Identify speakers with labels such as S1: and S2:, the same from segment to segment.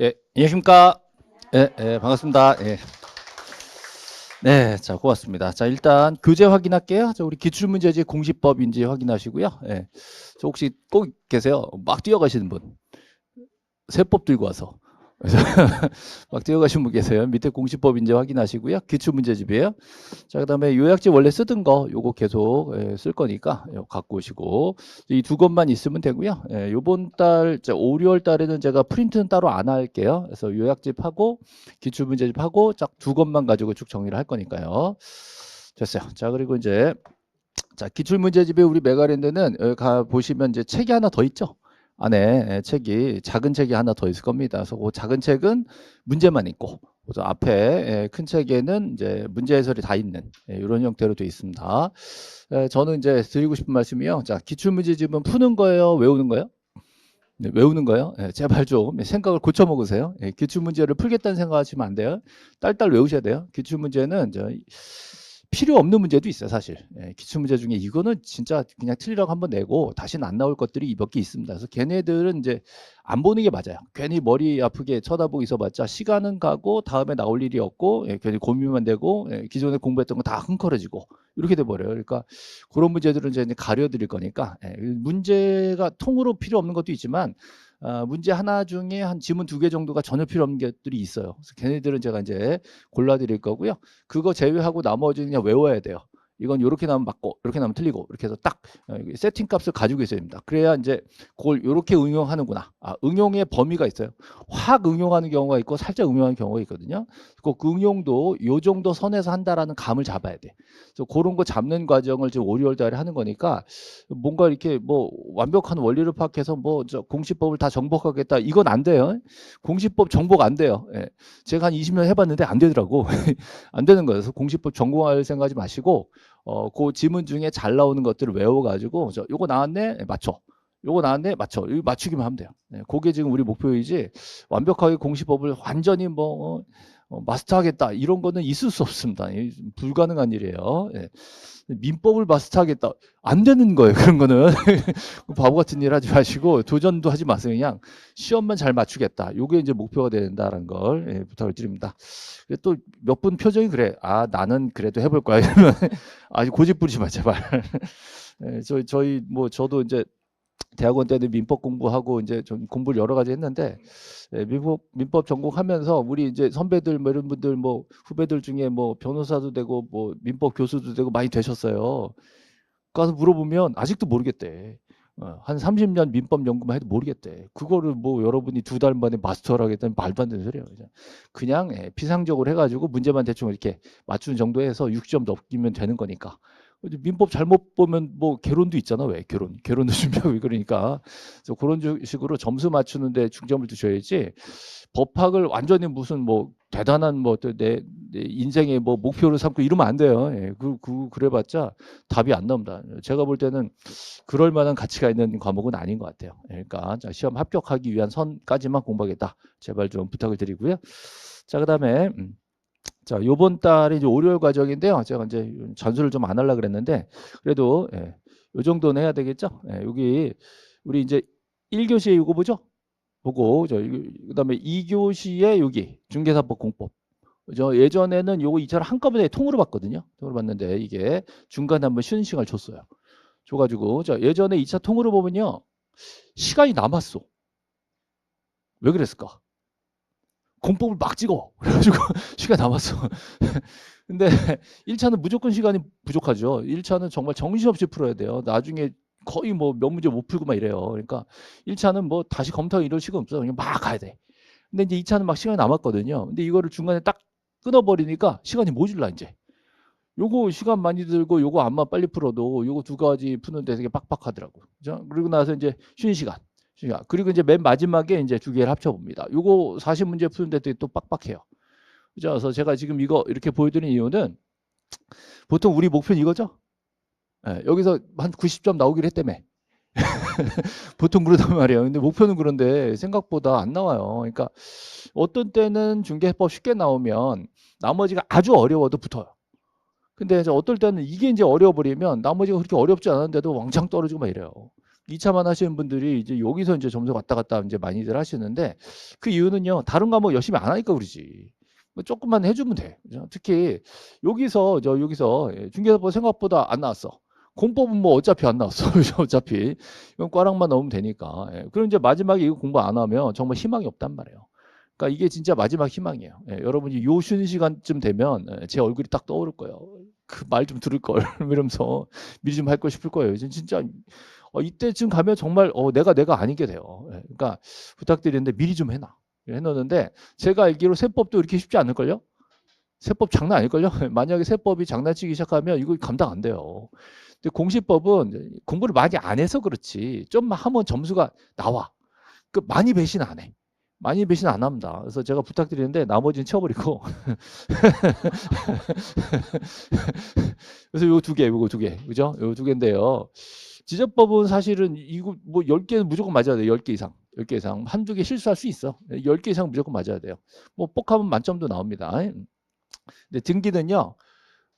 S1: 예, 안녕하십니까. 예, 예, 반갑습니다. 예. 네, 자, 고맙습니다. 자, 일단 교재 확인할게요. 자, 우리 기출문제집 공시법인지 확인하시고요. 예. 저 혹시 꼭 계세요? 막 뛰어가시는 분. 세법 들고 와서. 그래서 막 뛰어가신 분 계세요. 밑에 공시법인지 확인하시고요. 기출문제집이에요. 자, 그다음에 요약집 원래 쓰던 거 요거 계속 쓸 거니까 요 갖고 오시고 이 두 것만 있으면 되고요. 예, 요번 달 5, 6월 달에는 제가 프린트는 따로 안 할게요. 그래서 요약집하고 기출문제집하고 딱 두 것만 가지고 쭉 정리를 할 거니까요. 됐어요. 자, 그리고 이제 자, 기출문제집에 우리 메가랜드는 여기 가 보시면 이제 책이 하나 더 있죠. 안에 책이 작은 책이 하나 더 있을 겁니다. 그래서 그 작은 책은 문제만 있고 그래서 앞에 큰 책에는 이제 문제 해설이 다 있는 이런 형태로 되어 있습니다. 저는 이제 드리고 싶은 말씀이요. 자, 기출문제집은 푸는 거예요, 외우는 거예요? 네, 외우는 거요. 예, 제발 좀 생각을 고쳐 먹으세요. 예, 기출 문제를 풀겠다는 생각하시면 안 돼요. 딸딸 외우셔야 돼요. 기출 문제는 필요 없는 문제도 있어요, 사실. 예, 기출 문제 중에 이거는 진짜 그냥 틀리라고 한번 내고 다시는 안 나올 것들이 몇 개 있습니다. 그래서 걔네들은 이제 안 보는 게 맞아요. 괜히 머리 아프게 쳐다보고 있어봤자 시간은 가고 다음에 나올 일이 없고 괜히 고민만 되고 기존에 공부했던 거 다 흥커러지고 이렇게 돼 버려요. 그러니까 그런 문제들은 이제 가려 드릴 거니까 문제가 통으로 필요 없는 것도 있지만 문제 하나 중에 한 지문 2개 정도가 전혀 필요 없는 것들이 있어요. 그래서 걔네들은 제가 이제 골라 드릴 거고요. 그거 제외하고 나머지는 그냥 외워야 돼요. 이건 요렇게 나오면 맞고 요렇게 나오면 틀리고 이렇게 해서 딱 세팅 값을 가지고 있어야 됩니다. 그래야 이제 그걸 요렇게 응용하는구나. 응용의 범위가 있어요. 확 응용하는 경우가 있고 살짝 응용하는 경우가 있거든요. 그 응용도 요 정도 선에서 한다라는 감을 잡아야 돼. 그래서 그런 거 잡는 과정을 지금 5, 6월 달에 하는 거니까 뭔가 이렇게 뭐 완벽한 원리를 파악해서 뭐 저 공시법을 다 정복하겠다 이건 안 돼요. 공시법 정복 안 돼요. 예. 제가 한 20년 해봤는데 안 되더라고. 안 되는 거예요. 그래서 공시법 전공할 생각하지 마시고 그 지문 중에 잘 나오는 것들을 외워가지고 요거 나왔네 맞춰. 요거 나왔네 맞춰. 이거 맞추기만 하면 돼요. 예, 그게 지금 우리 목표이지 완벽하게 공시법을 완전히 뭐 마스터하겠다 이런 거는 있을 수 없습니다. 불가능한 일이에요. 예. 민법을 마스터하겠다 안 되는 거예요. 그런 거는 바보 같은 일 하지 마시고 도전도 하지 마세요. 그냥 시험만 잘 맞추겠다. 요게 이제 목표가 된다는 걸 부탁을 드립니다. 또 몇 분 표정이 그래. 나는 그래도 해볼 거야. 이러면 아주 고집 부리지 마 제발. 저희 뭐 저도 이제 대학원 때는 민법 공부하고 이제 좀 공부를 여러 가지 했는데 민법 전공하면서 우리 이제 선배들 뭐 이런 분들 뭐 후배들 중에 뭐 변호사도 되고 뭐 민법 교수도 되고 많이 되셨어요. 가서 물어보면 아직도 모르겠대. 한 30년 민법 연구만 해도 모르겠대. 그거를 뭐 여러분이 2달 만에 마스터를 하겠다는 말도 안 되는 소리예요. 그냥 피상적으로 해가지고 문제만 대충 이렇게 맞추는 정도에서 60점 넘기면 되는 거니까. 민법 잘못 보면 뭐 개론도 있잖아. 왜 개론도 준비하고 그러니까 그래서 그런 식으로 점수 맞추는데 중점을 두셔야지 법학을 완전히 무슨 뭐 대단한 뭐 내 인생의 뭐 목표를 삼고 이러면 안 돼요. 예, 그래봤자 답이 안 나옵니다. 제가 볼 때는 그럴 만한 가치가 있는 과목은 아닌 것 같아요. 예, 그러니까 자, 시험 합격하기 위한 선까지만 공부하겠다. 제발 좀 부탁을 드리고요. 자, 그다음에 자, 요번 달에 이제 5, 6월 과정인데요. 제가 이제 전수를 좀 안 하려고 그랬는데 그래도 요 정도는 해야 되겠죠? 여기 우리 이제 1교시에 이거 보죠? 보고 그다음에 2교시에 여기 중개사법 공법. 저 예전에는 요거 2차를 한꺼번에 통으로 봤거든요. 통으로 봤는데 이게 중간에 한번 쉬는 시간을 줬어요. 줘가지고 자 예전에 2차 통으로 보면요 시간이 남았어. 왜 그랬을까? 공법을 막 찍어. 그래가지고 시간이 남았어. 근데 1차는 무조건 시간이 부족하죠. 1차는 정말 정신없이 풀어야 돼요. 나중에 거의 뭐 몇 문제 못 풀고 막 이래요. 그러니까 1차는 뭐 다시 검토 이럴 시간 없어. 그냥 막 가야 돼. 근데 이제 2차는 막 시간이 남았거든요. 근데 이거를 중간에 딱 끊어버리니까 시간이 모질라 이제. 요거 시간 많이 들고 요거 안만 빨리 풀어도 요거 두 가지 푸는데 되게 빡빡하더라고. 그죠? 그리고 나서 이제 쉬는 시간. 그리고 이제 맨 마지막에 이제 두 개를 합쳐봅니다. 요거 40문제 푸는데 되게 또 빡빡해요. 그죠? 그래서 제가 지금 이거 이렇게 보여드리는 이유는 보통 우리 목표는 이거죠? 여기서 한 90점 나오기로 했다며. 보통 그러단 말이에요. 근데 목표는 그런데 생각보다 안 나와요. 그러니까 어떤 때는 중개법 쉽게 나오면 나머지가 아주 어려워도 붙어요. 근데 이제 어떨 때는 이게 이제 어려워버리면 나머지가 그렇게 어렵지 않은데도 왕창 떨어지고 막 이래요. 2차만 하시는 분들이 이제 여기서 이제 점수 왔다 갔다 이제 많이들 하시는데 그 이유는요. 다른 과목 열심히 안 하니까 그러지. 뭐 조금만 해주면 돼. 그죠? 특히 여기서 중개사법 생각보다 안 나왔어. 공법은 뭐 어차피 안 나왔어. 어차피 이건 꽈락만 넣으면 되니까. 그럼 이제 마지막에 이거 공부 안 하면 정말 희망이 없단 말이에요. 그러니까 이게 진짜 마지막 희망이에요. 여러분이 요 쉬는 시간쯤 되면 제 얼굴이 딱 떠오를 거예요. 그 말 좀 들을 걸 이러면서 미리 좀 할 걸 싶을 거예요. 진짜 이때쯤 가면 정말 내가 아니게 돼요. 그러니까 부탁드리는데 미리 좀 해놔. 해놓는데 제가 알기로 세법도 이렇게 쉽지 않을걸요? 세법 장난 아닐걸요? 만약에 세법이 장난치기 시작하면 이거 감당 안 돼요. 근데 공시법은 공부를 많이 안 해서 그렇지 좀 하면 점수가 나와. 그 많이 배신 안 해. 많이 배신 안 합니다. 그래서 제가 부탁드리는데 나머지는 쳐버리고 그래서 요거 두 개, 그죠? 요 두 개인데요. 지적법은 사실은 이거 뭐 10개는 무조건 맞아야 돼요. 10개 이상. 10개 이상. 한두 개 실수할 수 있어. 10개 이상 무조건 맞아야 돼요. 뭐 복합은 만점도 나옵니다. 근데 등기는요.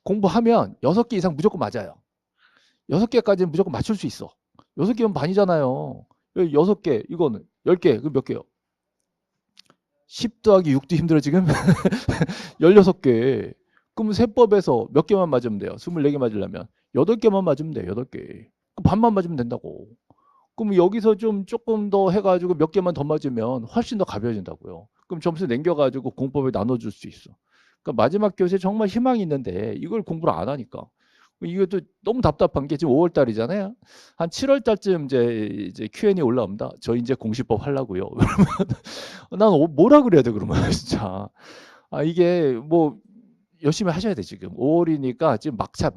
S1: 공부하면 6개 이상 무조건 맞아요. 6개까지는 무조건 맞출 수 있어. 6개면 반이잖아요. 6개, 이거는 10개, 그럼 몇 개요? 10 더하기 6도 힘들어 지금? 16개. 그럼 세법에서 몇 개만 맞으면 돼요? 24개 맞으려면 8개만 맞으면 돼요. 8개. 반만 맞으면 된다고. 그럼 여기서 좀 조금 더 해가지고 몇 개만 더 맞으면 훨씬 더 가벼워진다고요. 그럼 점수 남겨가지고 공법에 나눠줄 수 있어. 그러니까 마지막 교시에 정말 희망이 있는데 이걸 공부를 안 하니까. 이것도 너무 답답한 게 지금 5월 달이잖아요. 한 7월 달쯤 이제 Q&A 올라옵니다. 저 이제 공시법 하려고요. 난 뭐라 그래야 돼 그러면 진짜. 이게 뭐 열심히 하셔야 돼 지금. 5월이니까 지금 막차.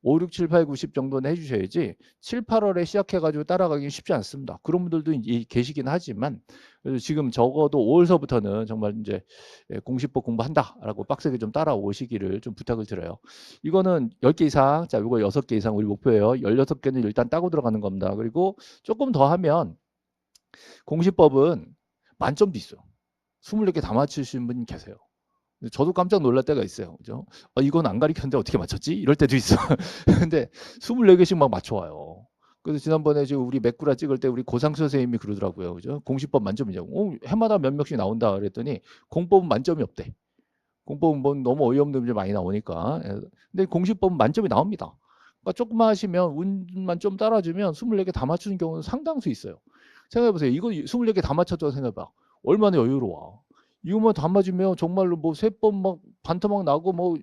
S1: 5, 6, 7, 8, 9, 10 정도는 해주셔야지 7, 8월에 시작해가지고 따라가기 쉽지 않습니다. 그런 분들도 계시긴 하지만 지금 적어도 5월서부터는 정말 이제 공시법 공부한다라고 빡세게 좀 따라오시기를 좀 부탁을 드려요. 이거는 10개 이상, 자 이거 6개 이상 우리 목표예요. 16개는 일단 따고 들어가는 겁니다. 그리고 조금 더 하면 공시법은 만점도 있어요. 24개 다 맞추신 분 계세요. 저도 깜짝 놀랄 때가 있어요. 그죠? 이건 안 가르쳤는데 어떻게 맞췄지? 이럴 때도 있어. 근데 24개씩 막 맞춰와요. 그래서 지난번에 지금 우리 맥구라 찍을 때 우리 고상 선생님이 그러더라고요. 그죠? 공시법 만점이냐고. 해마다 몇 명씩 나온다 그랬더니 공법은 만점이 없대. 공법은 뭐 너무 어이없는 문제 많이 나오니까. 근데 공시법은 만점이 나옵니다. 그러니까 조금만 하시면 운만 좀 따라주면 24개 다 맞추는 경우는 상당수 있어요. 생각해보세요. 이거 24개 다 맞췄다고 생각해봐. 얼마나 여유로워. 이거만 다 맞으면 정말로 뭐 세법 막 반토막 나고 뭐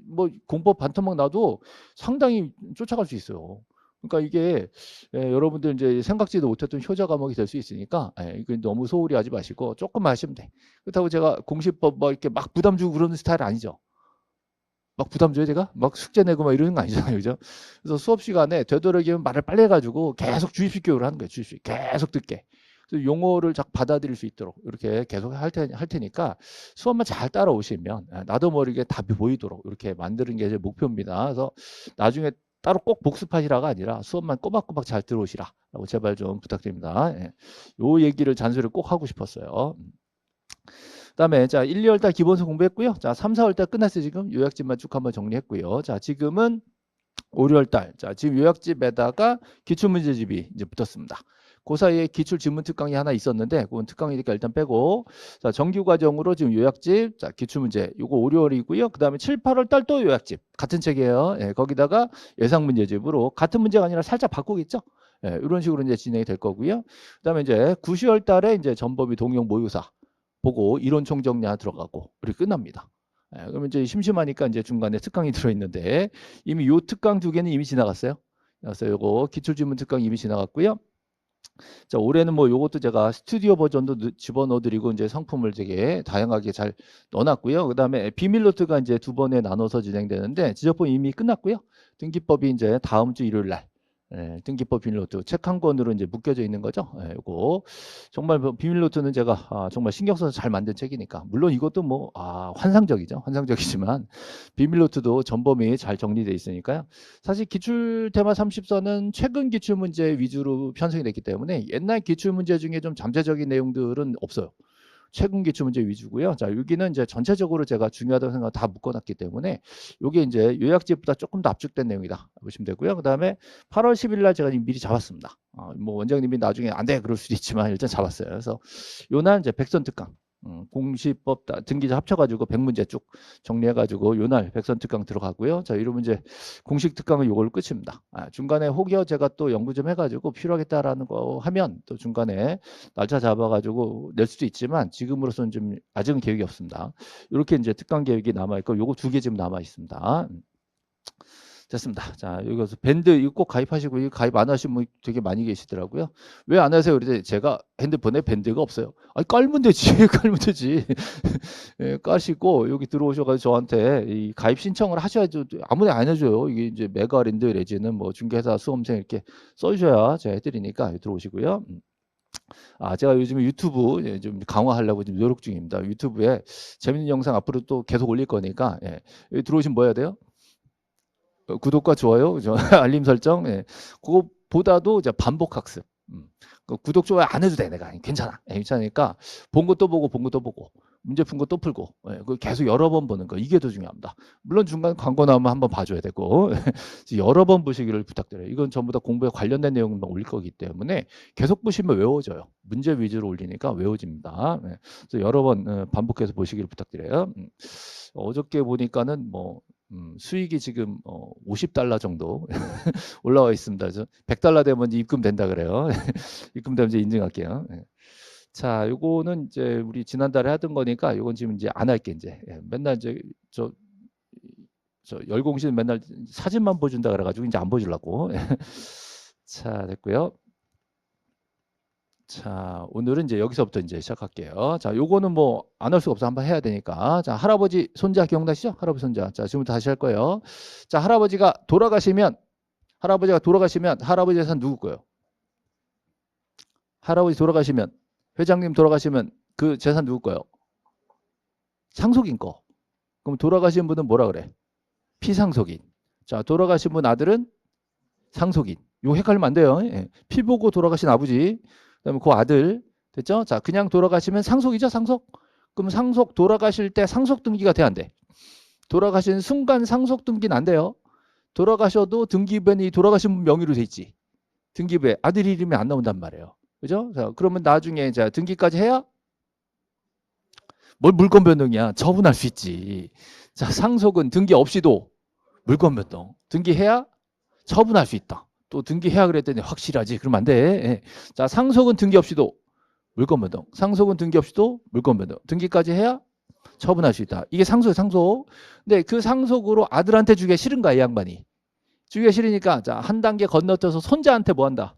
S1: 공법 반토막 나도 상당히 쫓아갈 수 있어요. 그러니까 이게 여러분들 이제 생각지도 못했던 효자 과목이 될 수 있으니까 이거 너무 소홀히 하지 마시고 조금만 하시면 돼. 그렇다고 제가 공시법 뭐 이렇게 막 부담 주고 그러는 스타일 아니죠. 막 부담 줘요 제가? 막 숙제 내고 막 이러는 거 아니잖아요. 그죠? 그래서 수업 시간에 되도록이면 말을 빨리 해가지고 계속 주입식 교육을 하는 거예요. 주입식. 계속 듣게. 그래서 용어를 잘 받아들일 수 있도록 이렇게 계속 할 테니까 수업만 잘 따라오시면 나도 모르게 답이 보이도록 이렇게 만드는 게 제 목표입니다. 그래서 나중에 따로 꼭 복습하시라가 아니라 수업만 꼬박꼬박 잘 들어오시라라고 제발 좀 부탁드립니다. 요 얘기를 잔소리를 꼭 하고 싶었어요. 그다음에 자 1, 2월 달 기본서 공부했고요. 자 3, 4월 달 끝났어요. 지금 요약집만 쭉 한번 정리했고요. 자 지금은 5, 6월 달. 자 지금 요약집에다가 기출문제집이 이제 붙었습니다. 그 사이에 기출 지문 특강이 하나 있었는데 그건 특강이니까 일단 빼고 자 정규 과정으로 지금 요약집 자 기출문제 요거 5, 6월이고요. 그다음에 7, 8월 달 또 요약집 같은 책이에요. 거기다가 예상 문제집으로 같은 문제가 아니라 살짝 바꾸겠죠. 이런 식으로 이제 진행이 될 거고요. 그다음에 이제 9, 10월 달에 이제 전범위 동영 모의고사 보고 이론 총정리하 들어가고 우리 끝납니다. 그러면 이제 심심하니까 이제 중간에 특강이 들어있는데 이미 요 특강 2개는 이미 지나갔어요. 그래서 요거 기출지문 특강 이미 지나갔고요. 자 올해는 뭐 요것도 제가 스튜디오 버전도 집어넣어드리고 이제 상품을 되게 다양하게 잘 넣어놨고요. 그 다음에 비밀 노트가 이제 2번에 나눠서 진행되는데 지적법 이미 끝났고요. 등기법이 이제 다음 주 일요일 날 등기법 비밀노트 책 한 권으로 이제 묶여져 있는 거죠. 이거 정말 비밀노트는 제가 정말 신경 써서 잘 만든 책이니까 물론 이것도 뭐 환상적이죠. 환상적이지만 비밀노트도 전범위 잘 정리되어 있으니까요. 사실 기출 테마 30선은 최근 기출 문제 위주로 편성이 됐기 때문에 옛날 기출 문제 중에 좀 잠재적인 내용들은 없어요. 최근 기출 문제 위주고요. 자, 여기는 이제 전체적으로 제가 중요하다고 생각 다 묶어놨기 때문에 이게 이제 요약집보다 조금 더 압축된 내용이다 보시면 되고요. 그다음에 8월 10일 날 제가 미리 잡았습니다. 뭐 원장님이 나중에 안 돼 그럴 수도 있지만 일단 잡았어요. 그래서 요날 이제 백선특강 공시법 등기자 합쳐가지고 100문제 쭉 정리해가지고 요날 백선특강 들어가고요. 자, 이러면 이제 공식 특강은 요걸로 끝입니다. 중간에 혹여 제가 또 연구 좀 해가지고 필요하겠다라는 거 하면 또 중간에 날짜 잡아가지고 낼 수도 있지만 지금으로서는 좀 아직은 계획이 없습니다. 이렇게 이제 특강 계획이 남아있고 요거 2개 지금 남아있습니다. 됐습니다. 자, 여기서 밴드 이거 꼭 가입하시고 이거 가입 안 하신 분 되게 많이 계시더라고요. 왜 안 하세요? 그랬더니 제가 핸드폰에 밴드가 없어요. 아니 깔면 되지, 깔면 되지. 예, 까시고 여기 들어오셔가지고 저한테 이 가입 신청을 하셔야죠. 아무나 안 해줘요. 이게 이제 메가랜드 레지는 뭐 중개사 수험생 이렇게 써주셔야 제가 해드리니까 들어오시고요. 제가 요즘에 유튜브 좀 강화하려고 지금 노력 중입니다. 유튜브에 재밌는 영상 앞으로 또 계속 올릴 거니까 여기 들어오시면 뭐 해야 돼요? 구독과 좋아요, 알림 설정, 그거보다도 이제 반복 학습. 구독 좋아요 안 해도 돼, 내가 괜찮아, 괜찮으니까 본 거 또 보고, 본 거 또 보고, 문제 푼 거 또 풀고, 그 계속 여러 번 보는 거 이게 더 중요합니다. 물론 중간 광고 나오면 한번 봐줘야 되고 여러 번 보시기를 부탁드려요. 이건 전부 다 공부에 관련된 내용만 올릴 거기 때문에 계속 보시면 외워져요. 문제 위주로 올리니까 외워집니다. 그래서 여러 번 반복해서 보시기를 부탁드려요. 어저께 보니까는 뭐 수익이 지금 $50 정도 올라와 있습니다. 그래서 $100 되면 이제 입금된다 그래요. 입금되면 이제 인증할게요. 자, 요거는 이제 우리 지난달에 하던 거니까 요건 지금 이제 안 할게 이제. 맨날 이제 저 열공시는 맨날 사진만 보여준다 그래가지고 이제 안 보여주려고. 자, 됐고요. 자, 오늘은 이제 여기서부터 이제 시작할게요. 자, 요거는 뭐 안 할 수가 없어. 한번 해야 되니까. 자, 할아버지 손자 기억나시죠? 할아버지 손자. 자, 지금부터 다시 할 거예요. 자, 할아버지가 돌아가시면 할아버지 재산 누구 거예요? 할아버지 돌아가시면, 회장님 돌아가시면 그 재산 누구 거예요? 상속인 거. 그럼 돌아가신 분은 뭐라 그래? 피상속인. 자, 돌아가신 분 아들은 상속인. 이거 헷갈리면 안 돼요. 피 보고 돌아가신 아버지, 그다음에 그 아들, 됐죠? 자, 그냥 돌아가시면 상속이죠, 상속. 그럼 상속 돌아가실 때 상속 등기가 돼야 안 돼? 돌아가신 순간 상속 등기는 안 돼요. 돌아가셔도 등기부에 돌아가신 분 명의로 돼 있지. 등기부에 아들 이름이 안 나온단 말이에요. 그죠? 자, 그러면 나중에 자, 등기까지 해야 뭘 물권 변동이야. 처분할 수 있지. 자, 상속은 등기 없이도 물권 변동. 등기해야 처분할 수 있다. 또 등기해야 그랬더니 확실하지. 그러면 안 돼. 자, 상속은 등기 없이도 물권 변동. 상속은 등기 없이도 물권 변동. 등기까지 해야 처분할 수 있다. 이게 상속이에요, 상속. 근데 그 상속으로 아들한테 주기가 싫은가, 이 양반이. 주기가 싫으니까 자, 한 단계 건너뛰어서 손자한테 뭐 한다?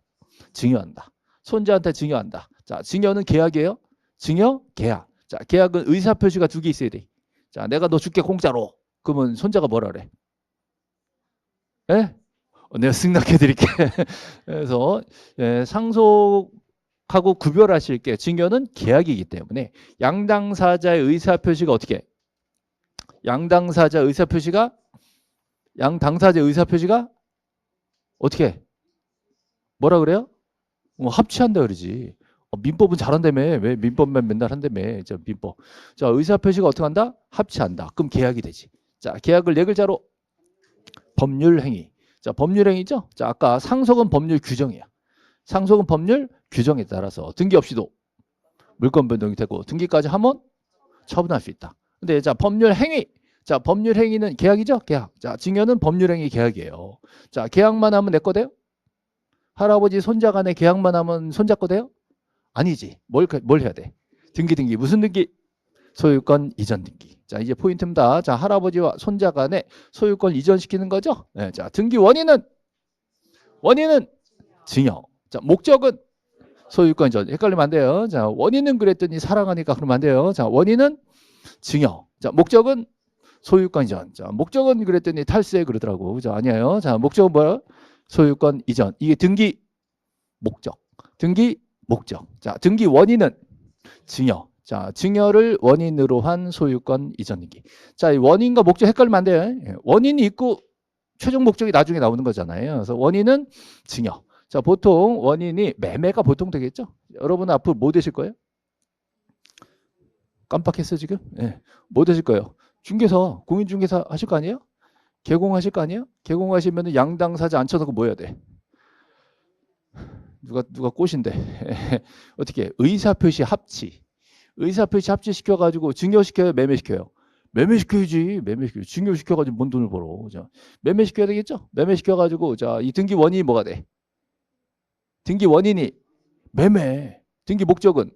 S1: 증여한다. 손자한테 증여한다. 자, 증여는 계약이에요. 증여, 계약. 자, 계약은 의사표시가 2개 있어야 돼. 자, 내가 너 줄게 공짜로. 그러면 손자가 뭐라 그래? 예? 내가 승낙해 드릴게. 그래서 상속하고 구별하실 게 증여는 계약이기 때문에 양당사자의 의사표시가 어떻게? 양당사자 의사표시가 어떻게? 뭐라 그래요? 합치한다 그러지. 민법은 잘한다며. 왜 민법만 맨날 한다며. 저 민법. 자, 의사표시가 어떻게 한다? 합치한다. 그럼 계약이 되지. 자, 계약을 4글자로 법률행위. 자, 법률행위죠. 자, 아까 상속은 법률 규정이야. 상속은 법률 규정에 따라서 등기 없이도 물권 변동이 되고 등기까지 하면 처분할 수 있다. 근데 자, 법률행위. 자, 법률행위는 계약이죠. 계약. 자, 증여는 법률행위 계약이에요. 자, 계약만 하면 내 거 돼요? 할아버지 손자 간에 계약만 하면 손자 거 돼요? 아니지. 뭘 해야 돼? 등기. 무슨 등기? 소유권 이전 등기. 자, 이제 포인트입니다. 자, 할아버지와 손자 간에 소유권 이전시키는 거죠. 네, 자, 등기 원인은 증여. 자, 목적은 소유권 이전. 헷갈리면 안 돼요. 자, 원인은 그랬더니 사랑하니까 그러면 안 돼요. 자, 원인은 증여. 자, 목적은 소유권 이전. 자, 목적은 그랬더니 탈세 그러더라고. 그죠? 아니에요. 자, 목적은 뭐야? 소유권 이전. 이게 등기 목적. 자, 등기 원인은 증여. 자, 증여를 원인으로 한 소유권 이전 등기. 자, 이 원인과 목적 헷갈리면 안 돼요. 원인이 있고 최종 목적이 나중에 나오는 거잖아요. 그래서 원인은 증여. 자, 보통 원인이 매매가 보통 되겠죠. 여러분 앞으로 뭐 되실 거예요? 깜빡했어 지금? 예. 뭐 되실 거예요? 중개사, 공인중개사 하실 거 아니에요? 개공하실 거 아니에요? 개공하시면 양당사자 앉혀놓고 뭐 해야 돼? 누가 꽃인데 어떻게 의사표시 합치, 의사표시 합치 시켜가지고 증여시켜요, 매매시켜요? 매매시켜야지. 매매시켜. 증여시켜가지고 뭔 돈을 벌어. 자, 매매시켜야 되겠죠? 매매시켜가지고 자, 이 등기 원인이 뭐가 돼? 등기 원인이 매매. 등기 목적은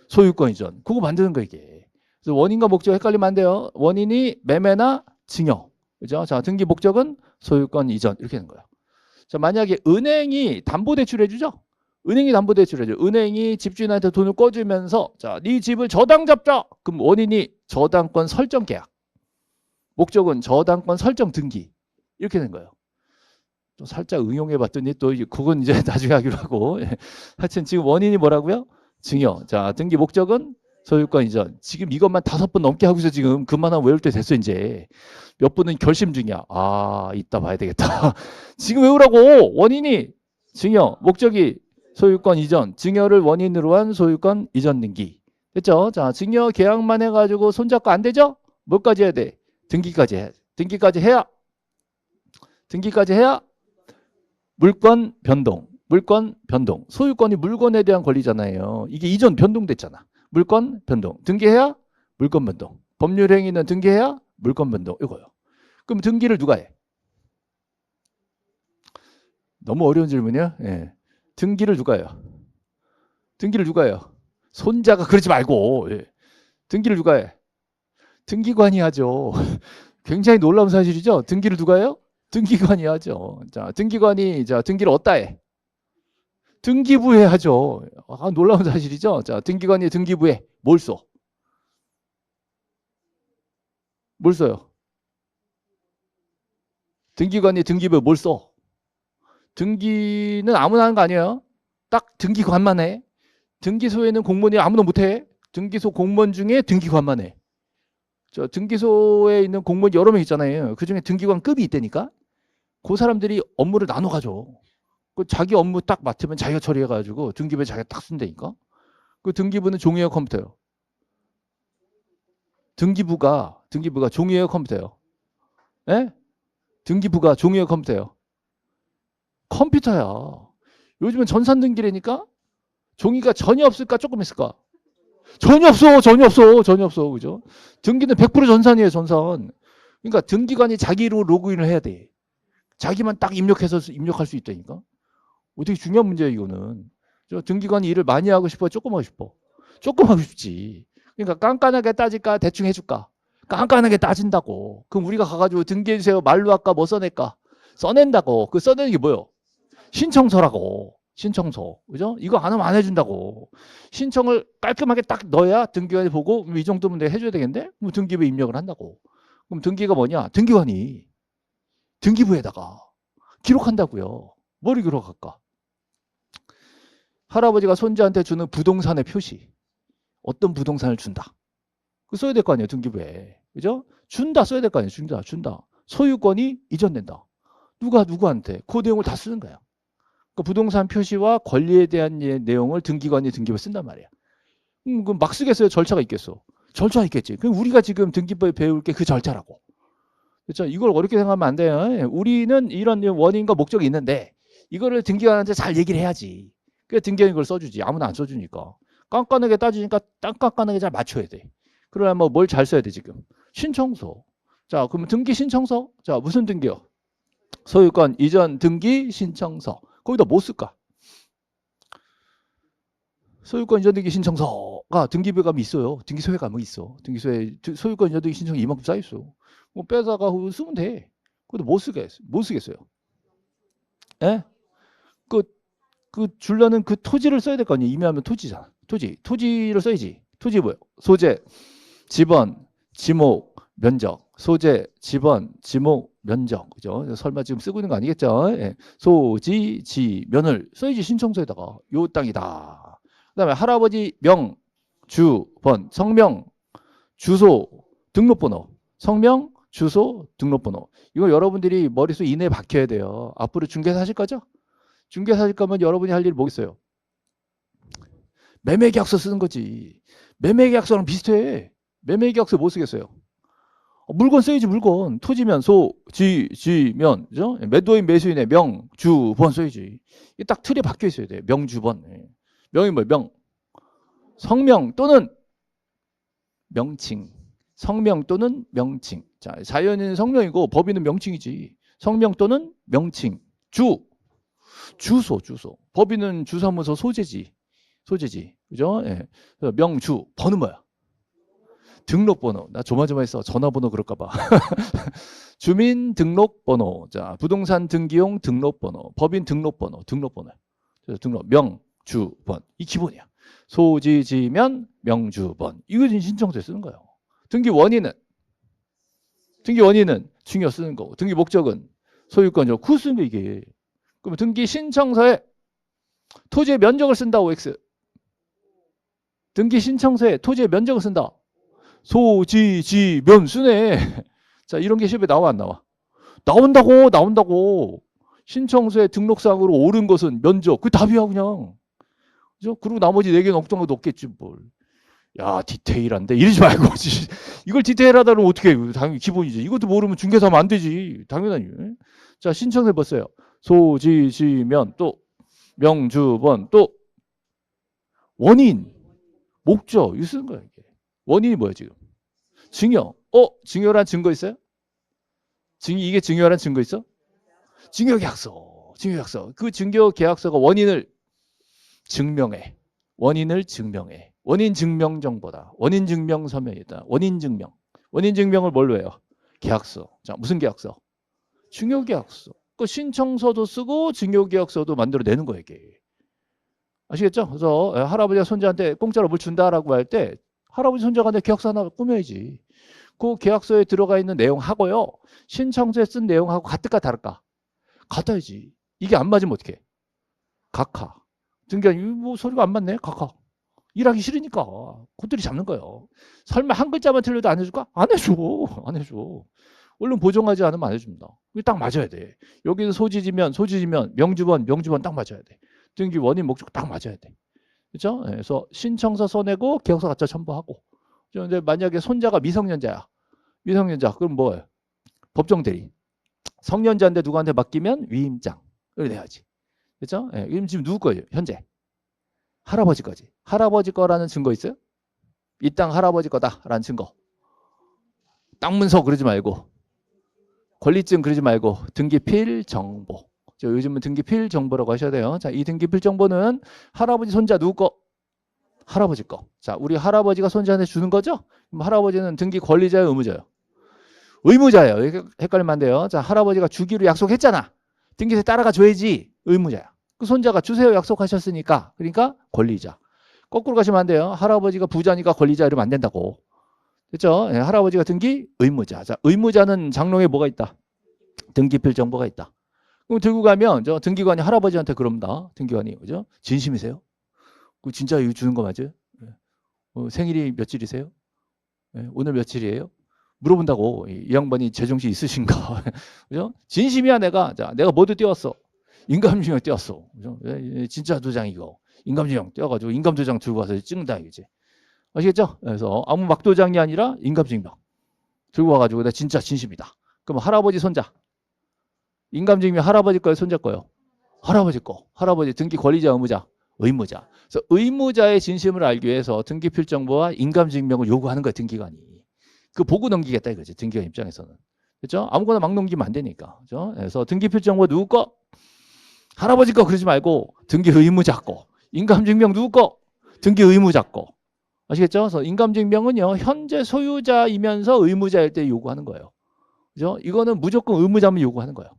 S1: 소유권 이전. 그거 만드는 거 이게. 그래서 원인과 목적 헷갈리면 안 돼요. 원인이 매매나 증여. 그죠? 자, 등기 목적은 소유권 이전. 이렇게 되는 거예요. 자, 만약에 은행이 담보대출 해주죠? 은행이 담보대출 해줘. 은행이 집주인한테 돈을 꿔주면서 자, 네 집을 저당 잡자. 그럼 원인이 저당권 설정 계약. 목적은 저당권 설정 등기. 이렇게 된 거예요. 또 살짝 응용해 봤더니 또 그건 이제 나중에 하기로 하고. 하여튼 지금 원인이 뭐라고요? 증여. 자, 등기 목적은 소유권 이전. 지금 이것만 5번 넘게 하고서 지금 그만하면 외울 때 됐어 이제. 몇 분은 결심 중이야. 아, 이따 봐야 되겠다. 지금 외우라고. 원인이 증여, 목적이 소유권 이전, 증여를 원인으로 한 소유권 이전 등기. 됐죠? 자, 증여 계약만 해가지고 손잡고 안 되죠? 뭐까지 해야 돼? 등기까지 해. 등기까지 해야 물권 변동. 물권 변동. 소유권이 물건에 대한 권리잖아요. 이게 이전 변동됐잖아. 물권 변동. 등기해야 물권 변동. 법률 행위는 등기해야 물권 변동. 이거요. 그럼 등기를 누가 해? 너무 어려운 질문이야? 예. 등기를 누가 해요? 등기를 누가 해요? 손자가 그러지 말고. 예. 등기를 누가 해? 등기관이 하죠. 굉장히 놀라운 사실이죠. 등기를 누가 해요? 등기관이 하죠. 자, 등기관이 자, 등기를 어디다 해? 등기부에 하죠. 아, 놀라운 사실이죠. 자, 등기관이 등기부에 뭘 써? 뭘 써요? 등기관이 등기부에 뭘 써? 등기는 아무나 하는 거 아니에요. 딱 등기관만 해. 등기소에는 공무원이 아무나 못해. 등기소 공무원 중에 등기관만 해. 저 등기소에 있는 공무원 여러 명 있잖아요. 그중에 등기관급이 있다니까. 그 사람들이 업무를 나눠 가져. 그 자기 업무 딱 맡으면 자기가 처리해가지고 등기부에 자기가 딱 쓴다니까. 그 등기부는 종이에요, 컴퓨터요? 등기부가 종이에요, 컴퓨터요? 예? 등기부가 종이에요, 컴퓨터요? 컴퓨터야. 요즘은 전산 등기라니까. 종이가 전혀 없을까, 조금 있을까? 전혀 없어. 그죠? 등기는 100% 전산이에요, 전산. 그러니까 등기관이 자기로 로그인을 해야 돼. 자기만 딱 입력해서 입력할 수 있다니까. 어떻게 중요한 문제야, 이거는. 저 등기관이 일을 많이 하고 싶어, 조금 하고 싶어? 조금 하고 싶지. 그러니까 깐깐하게 따질까, 대충 해줄까? 깐깐하게 따진다고. 그럼 우리가 가가지고 등기해주세요. 말로 할까, 뭐 써낼까? 써낸다고. 그 써내는 게 뭐예요? 신청서라고. 신청서. 그죠? 이거 안 하면 안 해준다고. 신청을 깔끔하게 딱 넣어야 등기관이 보고 이 정도면 내가 해줘야 되겠는데? 그럼 등기부에 입력을 한다고. 그럼 등기가 뭐냐? 등기관이 등기부에다가 기록한다고요. 뭘 기록할까? 할아버지가 손자한테 주는 부동산의 표시. 어떤 부동산을 준다. 그 써야 될 거 아니에요, 등기부에. 그죠? 준다 써야 될 거 아니에요. 준다. 소유권이 이전된다. 누구한테? 그 내용을 다 쓰는 거야. 그 부동산 표시와 권리에 대한 내용을 등기관이 등기부에 쓴단 말이야. 그럼 막 쓰겠어요? 절차가 있겠어? 절차가 있겠지. 그럼 우리가 지금 등기부에 배울 게 그 절차라고. 그렇죠? 이걸 어렵게 생각하면 안 돼요. 우리는 이런 원인과 목적이 있는데 이거를 등기관한테 잘 얘기를 해야지. 그래서 등기관이 이걸 써주지. 아무나 안 써주니까. 깐깐하게 따지니까 깐깐하게 잘 맞춰야 돼. 그러려면 뭘 잘 써야 돼 지금? 신청서. 자, 그러면 등기 신청서. 자, 무슨 등기요? 소유권 이전 등기 신청서. 거기다 뭐 쓸까? 소유권 이전 등기 신청서가 등기부에 가면 있어요. 등기소에 가면 있어. 등기소에 소유권 이전 등기 신청이 이만큼 쌓여 있어. 뭐 빼다가 쓰면 돼. 그것도 못 쓰겠어요. 예? 그 줄라는 그 토지를 써야 될 거 아니에요. 임야하면 토지잖아. 토지를 써야지. 토지 뭐예요? 소재, 지번, 지목, 면적. 소재, 지번, 지목, 면적. 그죠? 설마 지금 쓰고 있는 거 아니겠죠? 예. 소지, 지면을 써야지 신청서에다가. 요 땅이다. 그다음에 할아버지 명, 주, 번, 성명, 주소, 등록번호. 성명, 주소, 등록번호. 이거 여러분들이 머릿속 이내에 박혀야 돼요. 앞으로 중개사 하실 거죠? 중개사 하실 거면 여러분이 할 일이 뭐겠어요? 매매계약서 쓰는 거지. 매매계약서랑 비슷해. 매매계약서 뭐 쓰겠어요? 물건 써야지, 물건. 토지면 소, 지면, 그죠? 매도인, 매수인의 명, 주, 번 써야지. 이게 딱 틀에 박혀 있어야 돼. 명, 주, 번. 명이 뭐예요? 명. 성명 또는 명칭. 성명 또는 명칭. 자, 자연인은 성명이고 법인은 명칭이지. 성명 또는 명칭. 주소. 법인은 주사무소 소재지. 그죠? 예. 명주. 번은 뭐야? 등록번호. 나 조마조마했어. 전화번호 그럴까봐. 주민등록번호. 자, 부동산 등기용 등록번호. 법인 등록번호. 그래서 등록 명, 주, 번. 이 기본이야. 소지지면 명주번. 이거 신청서에 쓰는 거예요. 등기 원인은 중요 쓰는 거고. 등기 목적은 소유권자 구 쓰는 거 이게. 그러면 등기 신청서에 토지의 면적을 쓴다. OX. 등기 신청서에 토지의 면적을 쓴다. 소지지면 쓰네. 자, 이런 게 시험에 나와 안 나와? 나온다고. 신청서에 등록상으로 옳은 것은 면적. 그 답이야 그냥. 그죠? 그리고 나머지 4개는 엉뚱한 것도 없겠지 뭘. 야, 디테일한데 이러지 말고 이걸 디테일하다 그러면 어떻게 해? 당연히 기본이지. 이것도 모르면 중개사 하면 안 되지. 당연하니. 자, 신청서에 뭐 써요? 소지지면 또 명주번 또 원인 목적 이거 쓰는 거야 이게. 원인이 뭐야 지금? 증여. 증여란 증거 있어요? 이게 증여란 증거 있어? 증여계약서. 그 증여계약서가 원인을 증명해. 원인 증명 정보다. 원인 증명 서면이다. 원인 증명을 뭘로 해요? 계약서. 자, 무슨 계약서? 증여계약서. 그 신청서도 쓰고 증여계약서도 만들어내는 거예요 이게. 아시겠죠? 그래서 할아버지가 손자한테 공짜로 뭘 준다라고 할 때 할아버지 손자가 내 계약서 하나 꾸며야지. 그 계약서에 들어가 있는 내용하고요. 신청서에 쓴 내용하고 같을까 다를까? 같아야지. 이게 안 맞으면 어떡해? 각하. 등기관 뭐 소리가 안 맞네. 각하. 일하기 싫으니까 그들이 잡는 거예요. 설마 한 글자만 틀려도 안 해줄까? 안 해줘. 얼른 보정하지 않으면 안 해줍니다. 이게 딱 맞아야 돼. 여기는 소지지면 명주번 딱 맞아야 돼. 등기 원인 목적 딱 맞아야 돼. 그렇죠? 그래서 신청서 써내고 계약서 갖다 첨부하고. 근데 만약에 손자가 미성년자야. 그럼 뭐예요? 법정 대리. 성년자인데 누구한테 맡기면 위임장. 이렇게 돼야지. 그렇죠? 예, 이건 지금 누구 거예요? 현재. 할아버지 거지. 할아버지 거라는 증거 있어요? 이 땅 할아버지 거다라는 증거. 땅 문서 그러지 말고 권리증 그러지 말고 등기필 정보. 요즘은 등기필 정보라고 하셔야 돼요. 자, 이 등기필 정보는 할아버지 손자 누구 거? 할아버지 거. 자, 우리 할아버지가 손자한테 주는 거죠? 그럼 할아버지는 등기 권리자예요, 의무자예요? 의무자예요. 헷갈리면 안 돼요. 자, 할아버지가 주기로 약속했잖아. 등기세 따라가 줘야지. 의무자야. 그 손자가 주세요 약속하셨으니까. 그러니까 권리자. 거꾸로 가시면 안 돼요. 할아버지가 부자니까 권리자 이러면 안 된다고. 그렇죠? 네, 할아버지가 등기 의무자. 자, 의무자는 장롱에 뭐가 있다? 등기필 정보가 있다. 그럼 들고 가면 저 등기관이 할아버지한테 그럽니다. 등기관이 그죠? 진심이세요? 그 진짜 이거 주는 거 맞아요? 생일이 며칠이세요? 오늘 며칠이에요? 물어본다고. 이 양반이 제정신 있으신가? 그죠? 진심이야 내가. 자, 내가 뭐도 띄웠어. 인감증명 띄웠어. 그죠? 진짜 도장 이거. 인감증명 띄워가지고 인감도장 들고 와서 찍는다 이거지. 아시겠죠? 그래서 아무 막도장이 아니라 인감증명 들고 와가지고 나 진짜 진심이다. 그럼 할아버지 손자. 인감증명 할아버지 거예요, 손자 거예요? 할아버지 거. 할아버지 등기 권리자, 의무자. 그래서 의무자의 진심을 알기 위해서 등기필 정보와 인감증명을 요구하는 거예요, 등기관이. 그 보고 넘기겠다 이거지, 등기관 입장에서는. 그렇죠? 아무거나 막 넘기면 안 되니까. 그렇죠? 그래서 등기필 정보 누구 거? 할아버지 거 그러지 말고 등기 의무자 거. 인감증명 누구 거? 등기 의무자 거. 아시겠죠? 그래서 인감증명은요, 현재 소유자이면서 의무자일 때 요구하는 거예요. 그죠? 이거는 무조건 의무자면 요구하는 거예요.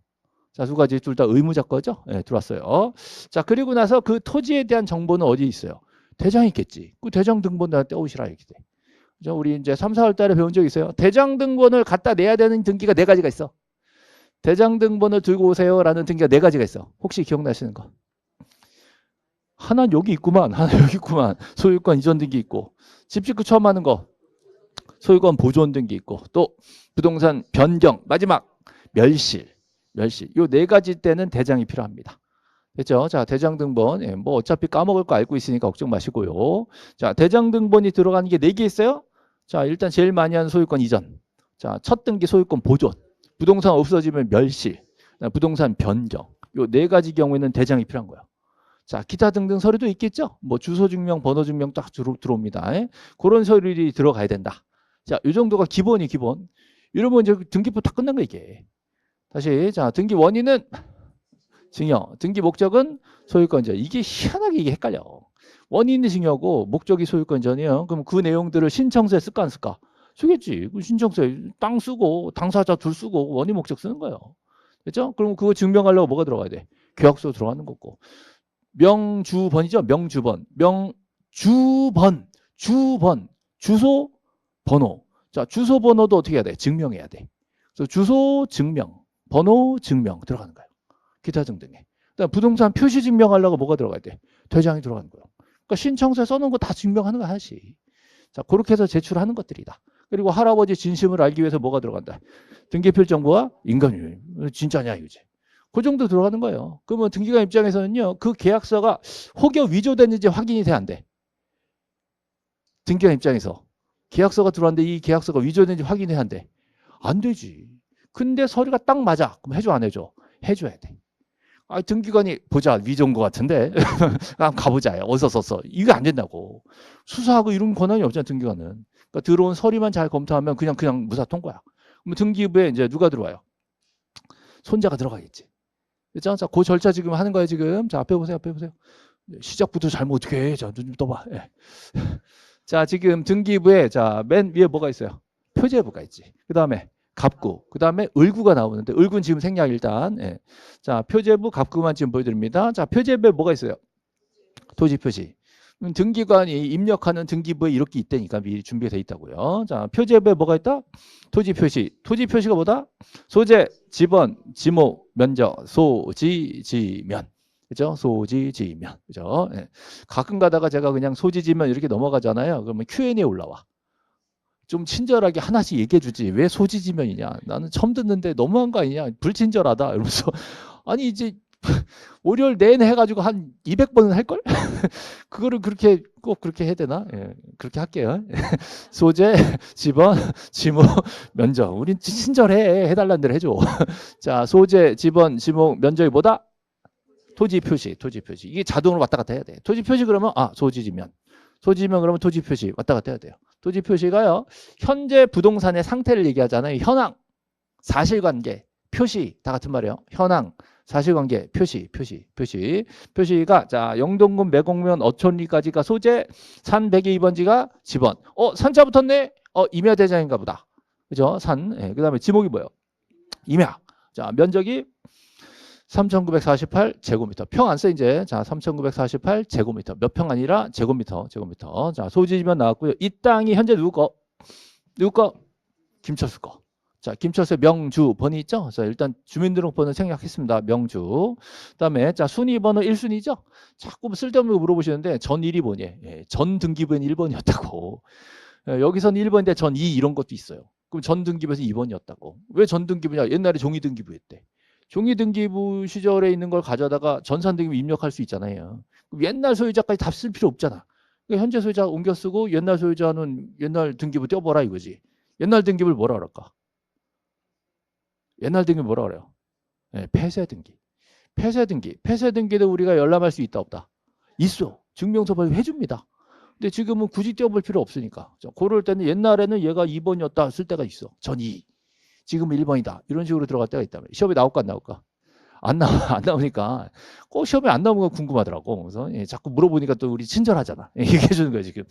S1: 자, 두 가지 둘 다 의무자 거죠? 네, 들어왔어요. 자, 그리고 나서 그 토지에 대한 정보는 어디 있어요? 대장이 있겠지. 그 대장 등본을 떼오시라 이렇게 돼. 그죠? 우리 이제 3, 4월 달에 배운 적 있어요. 대장 등본을 갖다 내야 되는 등기가 4가지가 있어. 대장 등본을 들고 오세요라는 등기가 4가지가 있어. 혹시 기억나시는 거? 하나는 여기 있구만. 소유권 이전 등기 있고. 집 짓고 처음 하는 거. 소유권 보존 등기 있고. 또 부동산 변경. 마지막 멸실. 요 4가지 때는 대장이 필요합니다. 됐죠? 자, 대장 등본. 뭐 어차피 까먹을 거 알고 있으니까 걱정 마시고요. 자, 대장 등본이 들어가는 게 4개 있어요. 자, 일단 제일 많이 하는 소유권 이전. 자, 첫 등기 소유권 보존. 부동산 없어지면 멸시. 부동산 변경. 요 네 가지 경우에는 대장이 필요한 거예요. 자, 기타 등등 서류도 있겠죠? 뭐 주소 증명, 번호 증명 딱 들어옵니다. 그런 서류들이 들어가야 된다. 자, 이 정도가 기본이 기본. 이러면 이제 등기부 다 끝난 거 이게. 다시 자, 등기 원인은 증여, 등기 목적은 소유권전. 이게 희한하게 이게 헷갈려. 원인이 증여고 목적이 소유권전이에요. 그럼 그 내용들을 신청서에 쓸까 안 쓸까? 쓰겠지. 그 신청서에 땅 쓰고 당사자 둘 쓰고 원인 목적 쓰는 거예요. 됐죠? 그럼 그거 증명하려고 뭐가 들어가야 돼? 계약서 들어가는 거고. 명주번이죠. 명주번. 명주번. 주번. 주소 번호. 자, 주소 번호도 어떻게 해야 돼? 증명해야 돼. 그래서 주소 증명, 번호 증명 들어가는 거예요. 기타 등등에. 그다음 부동산 표시 증명하려고 뭐가 들어가야 돼? 대장이 들어가는 거예요. 그러니까 신청서에 써놓은 거 다 증명하는 거 하나씩. 자, 그렇게 해서 제출하는 것들이다. 그리고 할아버지 진심을 알기 위해서 뭐가 들어간다? 등기필 정보와 인감유. 진짜냐 이거지. 그 정도 들어가는 거예요. 그러면 등기관 입장에서는요, 그 계약서가 혹여 위조됐는지 확인이 돼, 안 돼? 등기관 입장에서 계약서가 들어왔는데 이 계약서가 위조됐는지 확인해야 한대. 안 되지. 근데 서류가 딱 맞아. 그럼 해줘, 안 해줘? 해줘야 돼. 아, 등기관이 보자, 위조인 것 같은데. 한번 가보자. 어디서 썼어? 이거 안 된다고. 수사하고 이런 권한이 없잖아, 등기관은. 그러니까 들어온 서류만 잘 검토하면 그냥 무사 통과야. 그럼 등기부에 이제 누가 들어와요? 손자가 들어가겠지. 그렇죠? 자, 그 절차 지금 하는 거예요, 지금. 자, 앞에 보세요, 앞에 보세요. 시작부터 잘못 어떻게 해? 자, 눈 좀 떠봐. 예. 자, 지금 등기부에 자, 맨 위에 뭐가 있어요? 표제부가 있지. 그 다음에 갑구, 그 다음에 을구가 나오는데 을구는 지금 생략 일단. 예. 자, 표제부, 갑구만 지금 보여드립니다. 자, 표제부에 뭐가 있어요? 토지표시. 등기관이 입력하는 등기부에 이렇게 있다니까 미리 준비가 돼 있다고요. 자, 표제부에 뭐가 있다? 토지표시. 토지표시가 뭐다? 소재, 지번, 지목, 면적, 소지, 지면. 그죠? 소지, 지면. 그죠? 예. 가끔 가다가 제가 그냥 소지, 지면 이렇게 넘어가잖아요. 그러면 Q&A 올라와. 좀 친절하게 하나씩 얘기해 주지. 왜 소지, 지면이냐? 나는 처음 듣는데 너무한 거 아니냐? 불친절하다. 이러면서. 아니, 이제 월요일 내내 해가지고 한 200번은 할걸? 그거를 그렇게 꼭 그렇게 해야 되나? 예, 그렇게 할게요. 소재, 지번, 지목, 면적. 우린 친절해. 해달라는 대로 해줘. 자, 소재, 지번, 지목, 면적이 뭐다? 토지 표시, 토지 표시. 이게 자동으로 왔다 갔다 해야 돼. 토지 표시 그러면 소지지면. 소지지면 그러면 토지 표시 왔다 갔다 해야 돼요. 토지 표시가요. 현재 부동산의 상태를 얘기하잖아요. 현황, 사실관계, 표시 다 같은 말이에요. 현황, 사실관계, 표시가 자, 영동군 매곡면 어촌리까지가 소재, 산 102번지가 지번. 산자 붙었네. 임야 대장인가 보다. 그죠? 산. 예, 그다음에 지목이 뭐예요? 임야. 자, 면적이 3,948 제곱미터. 평 안 써 이제. 자, 3,948 제곱미터. 몇 평 아니라 제곱미터. 자, 소지지면 나왔고요. 이 땅이 현재 누구 거? 김철수 거. 자, 김철수의 명주 번호 있죠? 자, 일단 주민등록번호 생략했습니다. 명주. 그다음에 자, 순위 번호 1순위죠? 자꾸 쓸데없는 거 물어보시는데 전 1이 뭐니? 예, 전 등기부엔 1번이었다고. 여기선 1번인데 전 2 이런 것도 있어요. 그럼 전 등기부에서 2번이었다고. 왜 전 등기부냐? 옛날에 종이 등기부였대. 종이 등기부 시절에 있는 걸 가져다가 전산 등기부 입력할 수 있잖아요. 그럼 옛날 소유자까지 다 쓸 필요 없잖아. 그러니까 현재 소유자 옮겨 쓰고 옛날 소유자는 옛날 등기부 떼어보라 이거지. 옛날 등기부를 뭐라 그럴까? 옛날 등기 뭐라 그래요? 네, 폐쇄 등기. 폐쇄 등기도 우리가 열람할 수 있다 없다? 있어. 증명서 발급 해줍니다. 근데 지금은 굳이 떼어볼 필요 없으니까. 그럴 때는 옛날에는 얘가 2번이었다 쓸 때가 있어. 전 2. 지금 1번이다. 이런 식으로 들어갈 때가 있다면 시험에 나올까 안 나올까? 안 나오니까 꼭 시험에 안 나오는 거 궁금하더라고. 그래서 자꾸 물어보니까 또 우리 친절하잖아. 얘기해 주는 거예요 지금.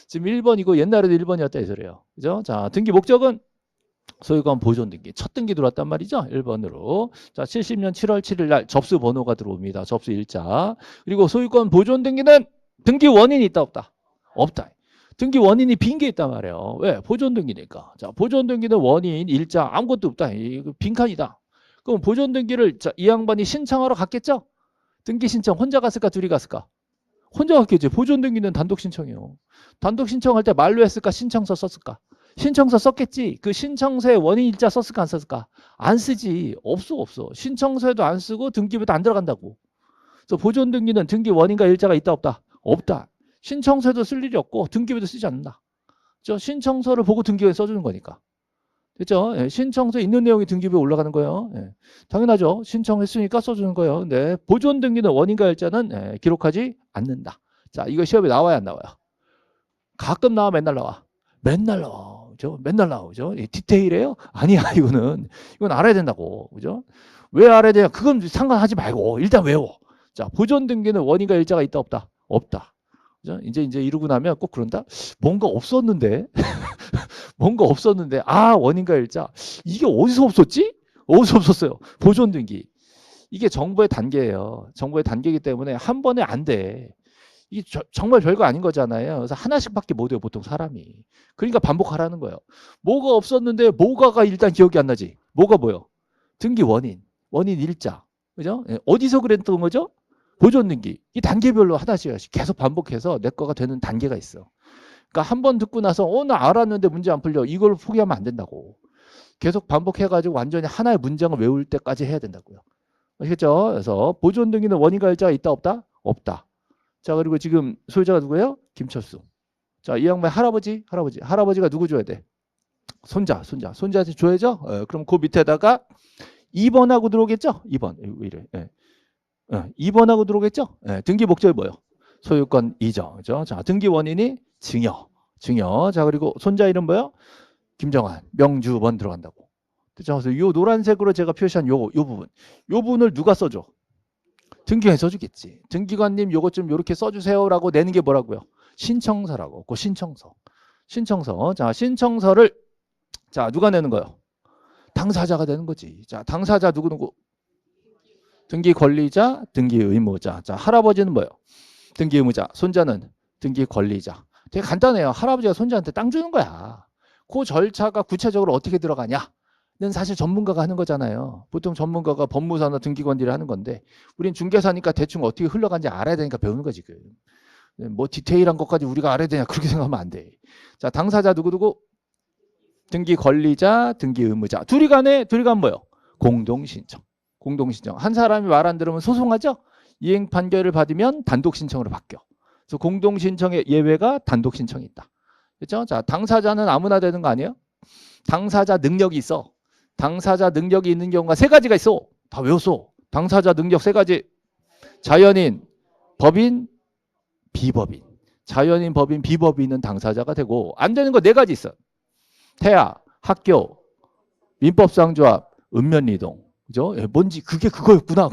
S1: 지금 1번이고 옛날에도 1번이었다 해서 그래요. 그죠? 자, 등기 목적은 소유권 보존 등기. 첫 등기 들어왔단 말이죠. 1번으로. 자, 70년 7월 7일 날 접수 번호가 들어옵니다. 접수 일자. 그리고 소유권 보존 등기는 등기 원인이 있다 없다? 없다. 등기 원인이 빈 게 있단 말이에요. 왜? 보존 등기니까. 자, 보존 등기는 원인, 일자 아무것도 없다. 이거 빈칸이다. 그럼 보존 등기를 자, 이 양반이 신청하러 갔겠죠? 등기 신청 혼자 갔을까 둘이 갔을까? 혼자 갔겠지. 보존 등기는 단독 신청이에요. 단독 신청할 때 말로 했을까? 신청서 썼을까? 신청서 썼겠지. 그 신청서에 원인 일자 썼을까 안 썼을까? 안 쓰지. 없어. 신청서에도 안 쓰고 등기부도 안 들어간다고. 그래서 보존 등기는 등기 원인과 일자가 있다 없다? 없다. 신청서에도 쓸 일이 없고 등기부도 쓰지 않는다. 신청서를 보고 등기부에 써주는 거니까. 됐죠? 예, 신청서에 있는 내용이 등기부에 올라가는 거예요. 예, 당연하죠. 신청했으니까 써주는 거예요. 근데 보존 등기는 원인과 일자는 기록하지 않는다. 자, 이거 시험에 나와야 안 나와요? 가끔 나와, 맨날 나와. 맨날 나와. 그죠? 맨날 나오죠. 디테일이에요? 아니야, 이건 알아야 된다고. 그죠? 왜 알아야 되냐? 그건 상관하지 말고 일단 외워. 자, 보존 등기는 원인과 일자가 있다, 없다? 없다. 그죠? 이제 이러고 나면 꼭 그런다? 뭔가 없었는데. 뭔가 없었는데, 원인과 일자. 이게 어디서 없었지? 어디서 없었어요? 보존 등기. 이게 정보의 단계예요. 정보의 단계이기 때문에 한 번에 안 돼. 이게 정말 별거 아닌 거잖아요. 그래서 하나씩밖에 못 해요, 보통 사람이. 그러니까 반복하라는 거예요. 뭐가 없었는데 뭐가가 일단 기억이 안 나지. 뭐가 뭐요? 등기 원인, 원인 일자. 그죠? 어디서 그랬던 거죠? 보존 등기. 이 단계별로 하나씩 계속 반복해서 내 거가 되는 단계가 있어. 그러니까 한 번 듣고 나서 나 알았는데 문제 안 풀려. 이걸 포기하면 안 된다고. 계속 반복해가지고 완전히 하나의 문장을 외울 때까지 해야 된다고요. 아시겠죠? 그래서 보존 등기는 원인과 일자가 있다, 없다? 없다. 자, 그리고 지금 소유자가 누구예요? 김철수. 자, 이 양반의 할아버지가 누구 줘야 돼? 손자한테 줘야죠? 그럼 그 밑에다가 2번하고 들어오겠죠? 2번. 왜 이래? 2번하고 들어오겠죠? 등기 목적이 뭐예요? 소유권 이전. 그죠? 자, 등기 원인이 증여. 자, 그리고 손자 이름 뭐예요? 김정환. 명주번 들어간다고. 그죠? 그래서 요 노란색으로 제가 표시한 요 부분. 요 부분을 누가 써줘? 등기관이 써주겠지. 등기관님 요것 좀 요렇게 써주세요라고 내는 게 뭐라고요? 신청서라고. 그 신청서. 자, 신청서를 자, 누가 내는 거예요? 당사자가 내는 거지. 자, 당사자 누구? 등기 권리자, 등기 의무자. 자, 할아버지는 뭐예요? 등기 의무자. 손자는 등기 권리자. 되게 간단해요. 할아버지가 손자한테 땅 주는 거야. 그 절차가 구체적으로 어떻게 들어가냐? 는 사실 전문가가 하는 거잖아요. 보통 전문가가 법무사나 등기관리를 하는 건데 우린 중개사니까 대충 어떻게 흘러간지 알아야 되니까 배우는 거지. 뭐 디테일한 것까지 우리가 알아야 되냐 그렇게 생각하면 안 돼. 자, 당사자 누구? 등기 권리자, 등기 의무자. 둘이 간에 뭐예요? 공동신청. 한 사람이 말 안 들으면 소송하죠? 이행 판결을 받으면 단독 신청으로 바뀌어. 그래서 공동신청의 예외가 단독 신청이 있다. 그렇죠? 자, 당사자는 아무나 되는 거 아니에요? 당사자 능력이 있어. 당사자 능력이 있는 경우가 3가지가 있어. 다 외웠어. 당사자 능력 3가지. 자연인, 법인, 비법인. 자연인, 법인, 비법인은 당사자가 되고 안 되는 거 4가지 있어. 태아, 학교, 민법상조합, 읍면이동. 그죠? 뭔지 그거였구나.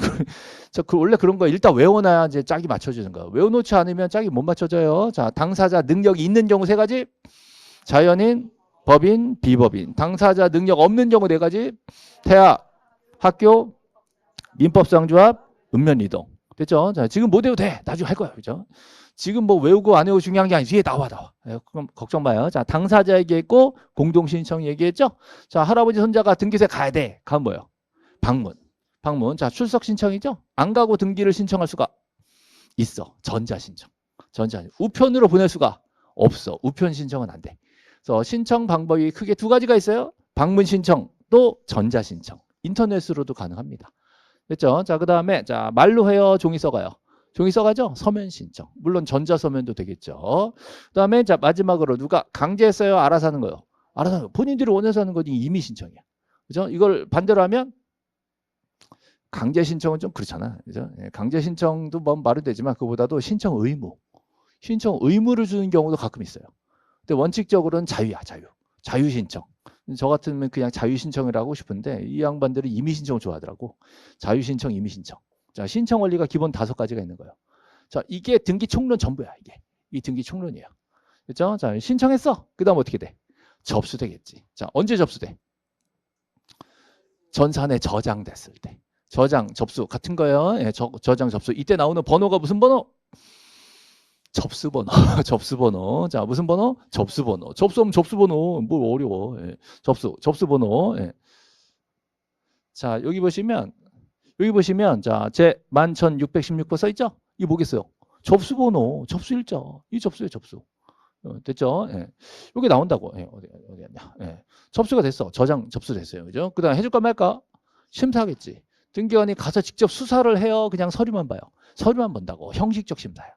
S1: 원래 그런 거 일단 외워놔야 이제 짝이 맞춰지는 거야. 외워놓지 않으면 짝이 못 맞춰져요. 자, 당사자 능력이 있는 경우 3가지. 자연인, 법인, 비법인. 당사자 능력 없는 경우 4가지. 태아, 학교, 민법상조합, 읍면이동. 됐죠? 자, 지금 못 외워도 돼. 나중에 할 거야. 그죠? 지금 뭐 외우고 안 외우고 중요한 게 아니지. 뒤에 나와. 그럼 걱정 마요. 자, 당사자 얘기했고 공동신청 얘기했죠? 자, 할아버지 손자가 등기소에 가야 돼. 가면 뭐예요? 방문. 자, 출석 신청이죠? 안 가고 등기를 신청할 수가 있어. 전자신청. 우편으로 보낼 수가 없어. 우편 신청은 안 돼. 그래서 신청 방법이 크게 2가지가 있어요. 방문 신청 또 전자 신청. 인터넷으로도 가능합니다. 됐죠? 자, 그다음에 자, 말로 해요, 종이 써가요. 종이 써가죠? 서면 신청. 물론 전자 서면도 되겠죠. 그다음에 자, 마지막으로 누가 강제했어요? 알아서 하는 거요? 알아서 하는 거. 본인들이 원해서 하는 거니 임의 신청이야. 그죠? 이걸 반대로 하면 강제 신청은 좀 그렇잖아. 그죠? 강제 신청도 뭐 말은 되지만 그보다도 신청 의무를 주는 경우도 가끔 있어요. 근데 원칙적으로는 자유야, 자유 신청. 저 같으면 그냥 자유 신청을 하고 싶은데 이 양반들은 임의 신청을 좋아하더라고. 자유 신청, 임의 신청. 자, 신청 원리가 기본 5가지가 있는 거예요. 자, 이게 등기 총론 전부야, 이게. 이 등기 총론이에요. 그렇죠? 자, 신청했어. 그다음 어떻게 돼? 접수되겠지. 자, 언제 접수돼? 전산에 저장됐을 때. 저장, 접수 같은 거예요. 예, 저장, 접수. 이때 나오는 번호가 무슨 번호? 접수번호. 접수번호. 자, 무슨 번호? 접수번호. 접수하면 접수번호. 뭐 어려워. 예. 접수번호. 예. 자, 여기 보시면 자, 제 11,616번 써 있죠? 이게 뭐겠어요? 접수번호, 접수일자. 이 접수예요, 접수. 됐죠? 예. 여기 나온다고. 예, 어디였냐? 예. 접수가 됐어. 저장 접수됐어요. 그죠? 그다음 해줄까 말까? 심사하겠지. 등기관이 가서 직접 수사를 해요. 그냥 서류만 봐요. 서류만 본다고. 형식적 심사야.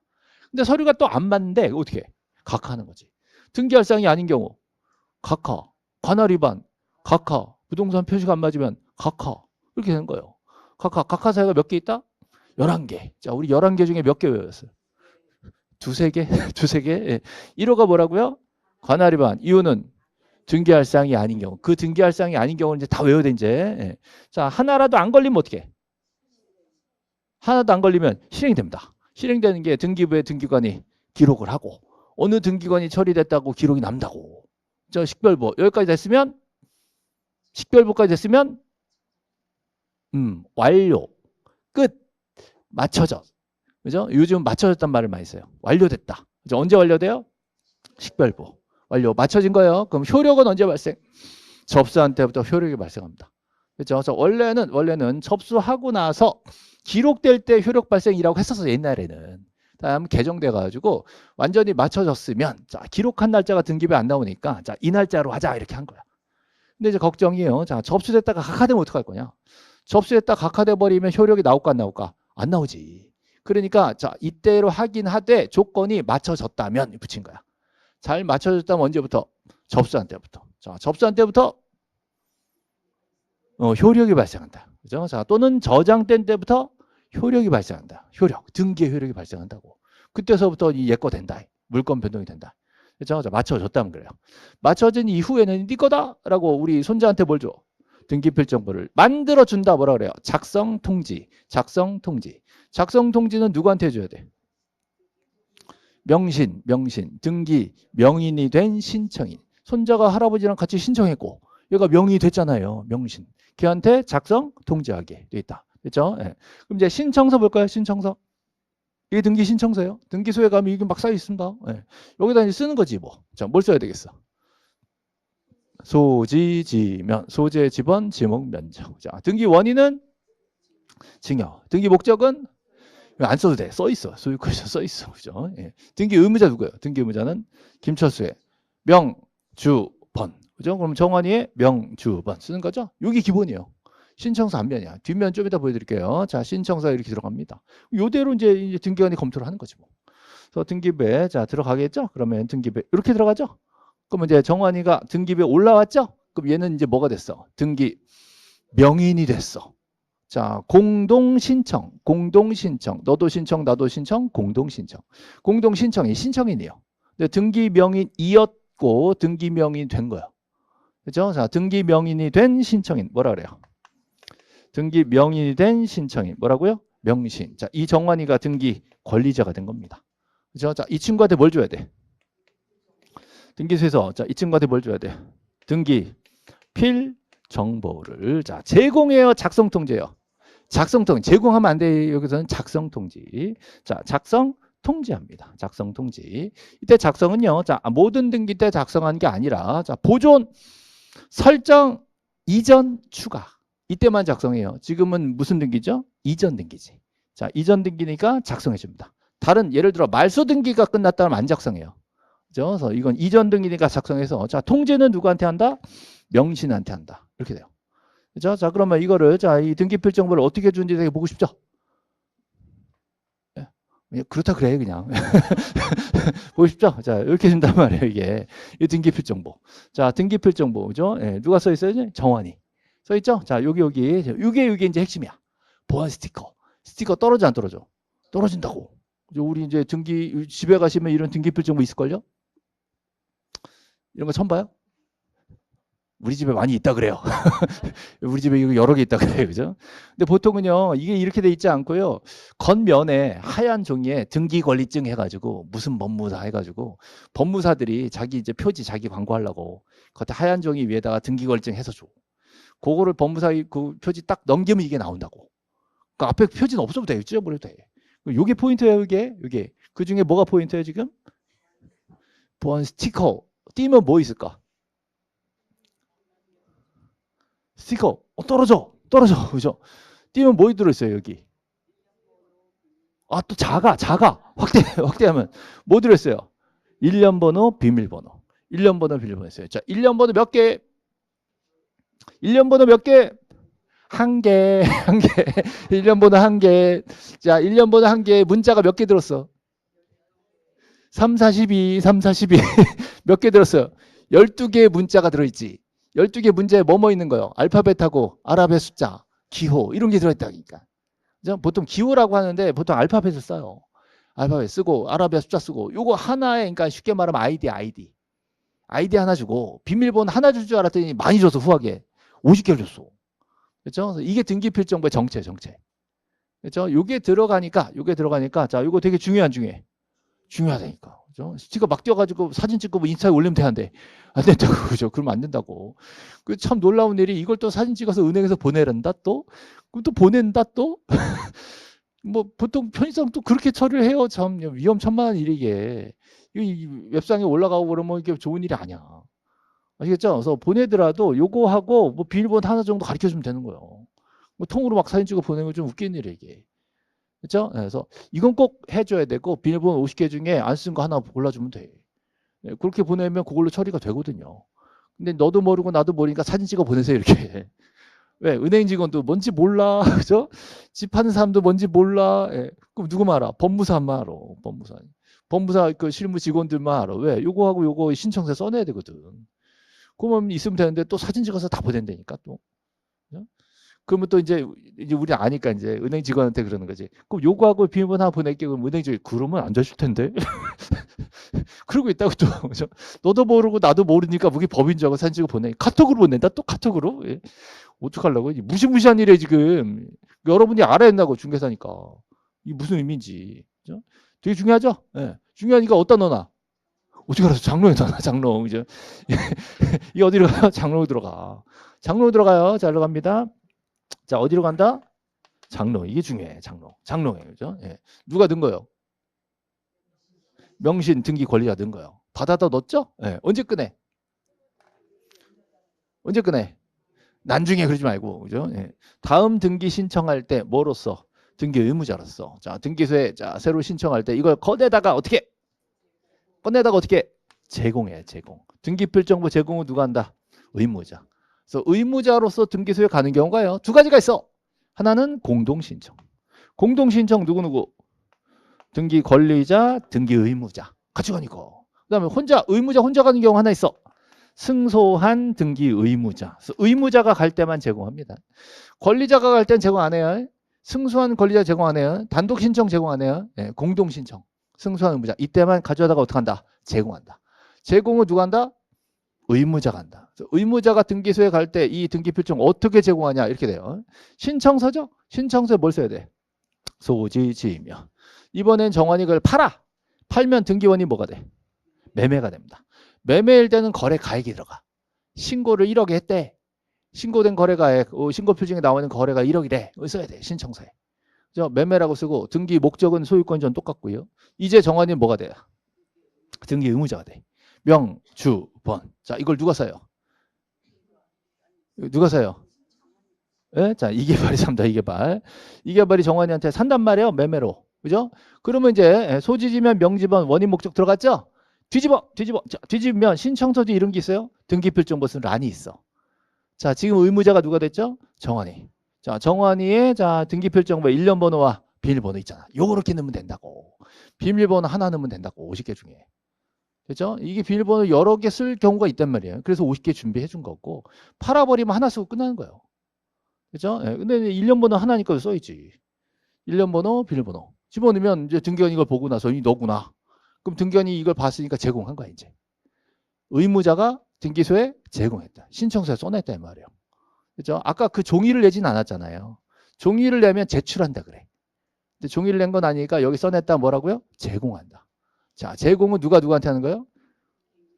S1: 근데 서류가 또 안 맞는데 어떻게 해? 각하하는 거지. 등기할상이 아닌 경우 각하, 관할 위반, 각하, 부동산 표시가 안 맞으면 각하 이렇게 되는 거예요. 각하 사유가 몇 개 있다? 11개. 자, 우리 11개 중에 몇 개 외웠어요? 두세 개? 두세 개? 예. 1호가 뭐라고요? 관할 위반. 이유는 등기할상이 아닌 경우. 그 등기할상이 아닌 경우는 이제 다 외워야 돼, 이제. 예. 자, 하나라도 안 걸리면 어떻게 해? 하나도 안 걸리면 실행이 됩니다. 실행되는 게 등기부의 등기관이 기록을 하고 어느 등기관이 처리됐다고 기록이 남다고. 저 식별부 여기까지 됐으면 식별부까지 됐으면 완료 끝 맞춰져. 그죠? 요즘 맞춰졌단 말을 많이 써요. 완료됐다. 그죠? 언제 완료돼요? 식별부 완료 맞춰진 거예요. 그럼 효력은 언제 발생? 접수한 때부터 효력이 발생합니다. 그렇죠? 그래서 원래는 접수하고 나서 기록될 때 효력 발생이라고 했었어 옛날에는. 다음 개정돼 가지고 완전히 맞춰졌으면 자 기록한 날짜가 등기부에 안 나오니까 자 이 날짜로 하자 이렇게 한 거야. 근데 이제 걱정이에요. 자 접수됐다가 각하되면 어떡할 거냐? 접수됐다 각하돼 버리면 효력이 나올까 안 나올까? 안 나오지. 그러니까 자 이때로 확인하되 조건이 맞춰졌다면 붙인 거야. 잘 맞춰졌다면 언제부터? 접수한 때부터. 자 접수한 때부터 효력이 발생한다. 그죠? 자 또는 저장된 때부터 효력이 발생한다. 효력, 등기의 효력이 발생한다고. 그때서부터 이 얘거 된다. 물권 변동이 된다. 그렇죠? 맞춰줬다면 그래요. 맞춰진 이후에는 네 거다라고 우리 손자한테 뭘 줘? 등기필정보를 만들어준다. 뭐라 그래요? 작성통지. 작성통지. 작성통지는 누구한테 해줘야 돼? 명신. 등기 명인이 된 신청인. 손자가 할아버지랑 같이 신청했고 얘가 명인이 됐잖아요. 명신. 걔한테 작성통지하게 돼 있다. 그렇죠? 예. 그럼 이제 신청서 볼까요? 신청서. 이게 등기 신청서예요. 등기소에 가면 이게 막 쌓여 있습니다. 예. 여기다 이제 쓰는 거지 뭐. 자, 뭘 써야 되겠어? 소지, 지면, 소재, 지번, 지목, 면적. 자, 등기 원인은 증여. 등기 목적은 안 써도 돼. 써 있어. 소유권자 써 있어. 그죠? 예. 등기 의무자 누구예요? 등기 의무자는 김철수의 명, 주, 번. 그죠? 그럼 정환이의 명, 주, 번 쓰는 거죠? 이게 기본이에요. 신청서 앞면이야. 뒷면 좀 이따 보여드릴게요. 자, 신청서 이렇게 들어갑니다. 요대로 이제 등기관이 검토를 하는 거지 뭐. 그래서 등기부에 자 들어가겠죠? 그러면 등기부에 이렇게 들어가죠? 그러면 이제 정환이가 등기부에 올라왔죠? 그럼 얘는 이제 뭐가 됐어? 등기 명인이 됐어. 자, 공동신청. 너도 신청, 나도 신청, 공동신청. 공동신청이 신청인이에요. 근데 등기 명인이었고 등기 명인이 된 거예요. 그죠? 자, 등기 명인이 된 신청인 뭐라 그래요? 등기 명인이 된 신청인 뭐라고요? 명신. 자, 이 정환이가 등기 권리자가 된 겁니다. 그죠? 자, 이 친구한테 뭘 줘야 돼? 등기소에서 자, 이 친구한테 뭘 줘야 돼? 등기 필 정보를 자, 제공해요, 작성 통지예요. 작성 통지. 제공하면 안 돼. 여기서는 작성 통지. 자, 작성 통지합니다. 작성 통지. 이때 작성은요. 자, 모든 등기 때 작성한 게 아니라 자, 보존 설정 이전 추가. 이때만 작성해요. 지금은 무슨 등기죠? 이전 등기지. 자, 이전 등기니까 작성해 줍니다. 다른 예를 들어 말소 등기가 끝났다면 안 작성해요. 그죠? 그래서 이건 이전 등기니까 작성해서 자, 통지는 누구한테 한다? 명신한테 한다. 이렇게 돼요. 그죠? 자, 그러면 이거를 자, 이 등기필 정보를 어떻게 주는지 되게 보고 싶죠? 예. 그렇다 그래 그냥. 보고 싶죠? 자, 이렇게 준단 말이에요, 이게. 이 등기필 정보. 자, 등기필 정보. 그죠? 예, 누가 써 있어요? 정환이. 써 있죠? 자, 여기. 이게 이제 핵심이야. 보안 스티커. 스티커 떨어져 안 떨어져? 떨어진다고. 우리 이제 등기 집에 가시면 이런 등기필 정보 있을걸요? 이런 거 처음 봐요? 우리 집에 많이 있다 그래요. 우리 집에 이거 여러 개 있다 그래요. 그죠? 근데 보통은요, 이게 이렇게 돼 있지 않고요. 겉면에 하얀 종이에 등기 권리증 해가지고 무슨 법무사 해가지고 법무사들이 자기 이제 표지 자기 광고하려고 겉에 하얀 종이 위에다가 등기 권리증 해서 줘. 그거를 법무사 그 표지 딱 넘기면 이게 나온다고. 그 앞에 표지는 없어도 돼. 찢어버려도 돼. 이게 포인트예요, 이게. 그 중에 뭐가 포인트예요, 지금? 보안 스티커. 띄면 뭐 있을까? 스티커. 떨어져. 그죠? 띄면 뭐 들어있어요, 여기? 아, 또 작아. 확대하면. 뭐 들어있어요? 1년 번호, 비밀번호. 1년 번호, 비밀번호 있어요. 자, 1년 번호 몇 개? 1년 번호 몇 개? 한 개. 1년 번호 한 개. 자, 1년 번호 한 개. 문자가 몇 개 들었어? 3, 42, 3, 42 몇 개 들었어요? 12개의 문자가 들어있지. 12개 문제에 뭐뭐 있는 거예요? 알파벳하고 아랍의 숫자, 기호 이런 게 들어있다니까. 보통 기호라고 하는데 보통 알파벳을 써요. 알파벳 쓰고 아랍의 숫자 쓰고 요거 하나에 그러니까 쉽게 말하면 아이디 하나 주고 비밀번호 하나 줄 줄 알았더니 많이 줘서 후하게 50개를 줬어. 그렇죠? 이게 등기필정부의 정체. 그렇죠? 요게 들어가니까 자, 요거 되게 중요하다니까. 그죠? 스티커 막 띄워가지고 사진 찍고 뭐 인스타에 올리면 되는데 안 된다고. 그죠? 그러면 안 된다고. 그 참 놀라운 일이 이걸 또 사진 찍어서 은행에서 보내란다 또? 그럼 또 보낸다 또? 뭐 보통 편의상 또 그렇게 처리를 해요. 참 위험천만한 일이 이게. 이 웹상에 올라가고 그러면 이게 좋은 일이 아니야. 아시겠죠? 그래서 보내더라도 요거 하고 뭐 비밀번호 하나 정도 가르쳐 주면 되는 거예요. 뭐 통으로 막 사진 찍어 보내면 좀 웃기는 일이에요, 이게. 그렇죠? 그래서 이건 꼭 해줘야 되고 비밀번호 50개 중에 안 쓴 거 하나 골라주면 돼. 그렇게 보내면 그걸로 처리가 되거든요. 근데 너도 모르고 나도 모르니까 사진 찍어 보내세요, 이렇게. 왜? 은행 직원도 뭔지 몰라, 그죠? 집 하는 사람도 뭔지 몰라. 예. 그럼 누구만 알아? 법무사만 알아. 법무사 그 실무 직원들만 알아. 왜? 요거하고 요거 신청서 써내야 되거든. 그러면 있으면 되는데 또 사진 찍어서 다 보낸다니까 또. 그죠? 그러면 또 이제 우리 아니까 이제 은행 직원한테 그러는 거지. 그럼 요거하고 비밀번호 하나 보낼게. 그럼 은행 직원이 그러면 안 되실 텐데. 그러고 있다고 또. 그죠? 너도 모르고 나도 모르니까 그게 법인 줄 알고 사진 찍어 보내. 카톡으로 보낸다. 또 카톡으로. 예. 어떡하려고? 무시무시한 일이에요 지금. 여러분이 알아야 된다고 중개사니까. 이게 무슨 의미인지. 그죠? 되게 중요하죠? 예. 중요하니까 어디다 넣어놔? 어떻게 알아서 장롱에 넣어놔. 장롱. 그죠? 이게 어디로 가요? 장롱으로 들어가. 장롱으로 들어가요. 자, 일로 갑니다. 자, 어디로 간다? 장롱. 이게 중요해. 장롱에. 그죠? 예. 누가 넣은 거예요? 명신 등기 권리자 넣은 거예요. 받아다 넣었죠? 예. 언제 꺼내? 나중에 그러지 말고. 그죠? 예. 다음 등기 신청할 때 뭐로써? 등기 의무자로서. 자, 등기소에 자, 새로 신청할 때 이걸 꺼내다가 어떻게? 제공해. 등기필정보 제공은 누가 한다? 의무자. 그래서 의무자로서 등기소에 가는 경우가요. 두 가지가 있어. 하나는 공동신청. 공동신청 누구누구? 등기 권리자, 등기 의무자. 같이 가니까. 그 다음에 의무자 혼자 가는 경우 하나 있어. 승소한 등기 의무자. 그래서 의무자가 갈 때만 제공합니다. 권리자가 갈 땐 제공 안 해요. 승소한 권리자 제공 안 해요. 단독 신청 제공 안 해요. 네, 공동 신청. 승소한 의무자. 이때만 가져다가 어떻게 한다? 제공한다. 제공을 누가 한다? 의무자가 한다. 의무자가 등기소에 갈 때 이 등기 필정 어떻게 제공하냐? 이렇게 돼요. 신청서죠? 신청서에 뭘 써야 돼? 소지, 지이며. 이번엔 정원이 그걸 팔면 등기원이 뭐가 돼? 매매가 됩니다. 매매일 때는 거래 가액이 들어가. 신고를 1억에 했대. 신고된 거래가액, 신고 표징에 나오는 거래가 1억이래. 써야 돼. 신청서에. 그죠? 매매라고 쓰고 등기 목적은 소유권 전 똑같고요. 이제 정원이 뭐가 돼요? 등기 의무자가 돼. 명, 주, 번. 자, 이걸 누가 써요? 예? 자, 이계발이 삽니다. 이계발이 정원이한테 산단 말이에요. 매매로. 그죠? 그러면 이제 소지지면 명지번 원인 목적 들어갔죠? 뒤집어. 자, 뒤집으면 신청서지 이런 게 있어요. 등기필정보 쓴 란이 있어. 자, 지금 의무자가 누가 됐죠? 정원이. 자, 정원이의 자, 등기필정보 1년 번호와 비밀번호 있잖아. 요렇게 넣으면 된다고. 비밀번호 하나 넣으면 된다고. 50개 중에. 그죠? 이게 비밀번호 여러 개 쓸 경우가 있단 말이에요. 그래서 50개 준비해 준 거고 팔아버리면 하나 쓰고 끝나는 거예요. 그죠? 예, 근데 1년 번호 하나니까 써있지. 1년 번호, 비밀번호. 집어넣으면 이제 등기관이 이걸 보고 나서 이 너구나. 그럼 등기관이 이걸 봤으니까 제공한 거야, 이제. 의무자가 등기소에 제공했다. 신청서에 써냈다, 이 말이에요. 그죠? 아까 그 종이를 내진 않았잖아요. 종이를 내면 제출한다 그래. 근데 종이를 낸 건 아니니까 여기 써냈다 뭐라고요? 제공한다. 자, 제공은 누구한테 하는 거예요?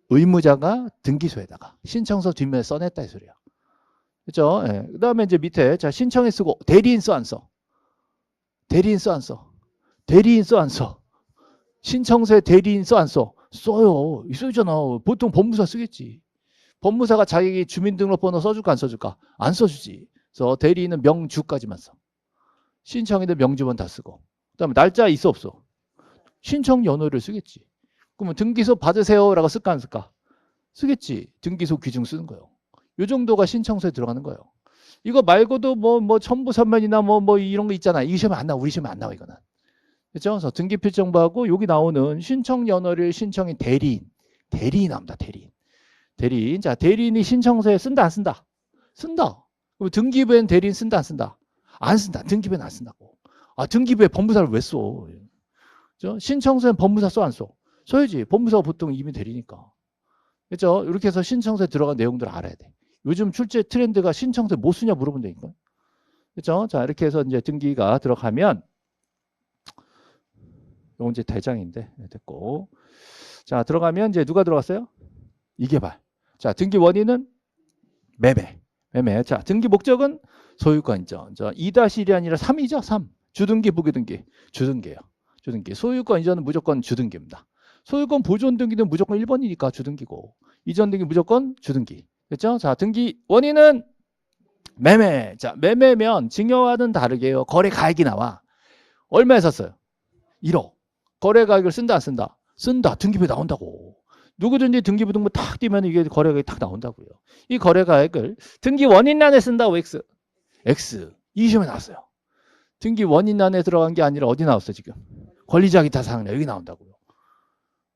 S1: 의무자가 등기소에다가 신청서 뒷면에 써냈다 이 소리야. 그죠? 예. 그 다음에 이제 밑에 자 신청에 쓰고 대리인 써 안 써? 대리인 써 안 써? 신청서에 대리인 써 안 써? 써요. 써있잖아. 보통 법무사 쓰겠지. 법무사가 자기 주민등록번호 써줄까 안 써줄까? 안 써주지. 그래서 대리인은 명주까지만 써. 신청인데 명주번 다 쓰고. 그 다음에 날짜 있어 없어? 신청 연호를 쓰겠지. 그러면 등기소 받으세요라고 쓸까 안 쓸까? 쓰겠지. 등기소 규정 쓰는 거예요. 이 정도가 신청서에 들어가는 거예요. 이거 말고도 뭐 첨부 선면이나 뭐 이런 거 있잖아. 이 시험에 안 나와. 우리 시험에 안 나와 이거는. 그렇죠? 그래서 등기필정보하고 여기 나오는 신청 연월일 신청인 대리인 나옵니다. 대리인. 자, 대리인이 신청서에 쓴다 안 쓴다? 쓴다. 그럼 등기부엔 대리인 쓴다 안 쓴다? 안 쓴다. 등기부엔 안 쓴다고. 아, 등기부에 법무사를 왜 써? 그렇죠? 신청서엔 법무사 써 안 써? 써야지. 법무사가 보통 이미 대리니까. 그렇죠? 이렇게 해서 신청서에 들어간 내용들을 알아야 돼. 요즘 출제 트렌드가 신청서에 뭐 쓰냐 물어본다니까. 그렇죠? 자, 이렇게 해서 이제 등기가 들어가면 이건 이제 대장인데 됐고. 자, 들어가면 이제 누가 들어갔어요? 이개발. 자, 등기 원인은 매매. 자, 등기 목적은 소유권 이전. 자, 2-1이 아니라 3이죠. 3. 주등기, 부기등기. 주등기예요. 주등기. 소유권 이전은 무조건 주등기입니다. 소유권 보존 등기는 무조건 1번이니까 주등기고. 이전 등기 무조건 주등기. 됐죠? 자, 등기 원인은 매매. 자, 매매면 증여와는 다르게요. 거래 가액이 나와. 얼마에 샀어요? 1억. 거래 가액을 쓴다 안 쓴다? 쓴다. 등기부에 나온다고. 누구든지 등기부 등본 탁 띄면 이게 거래가액이 탁 나온다고요. 이 거래가액을 등기 원인란에 쓴다고 X. 이 시험에 나왔어요. 등기 원인란에 들어간 게 아니라 어디 나왔어요 지금? 권리자기타 사항량 여기 나온다고요.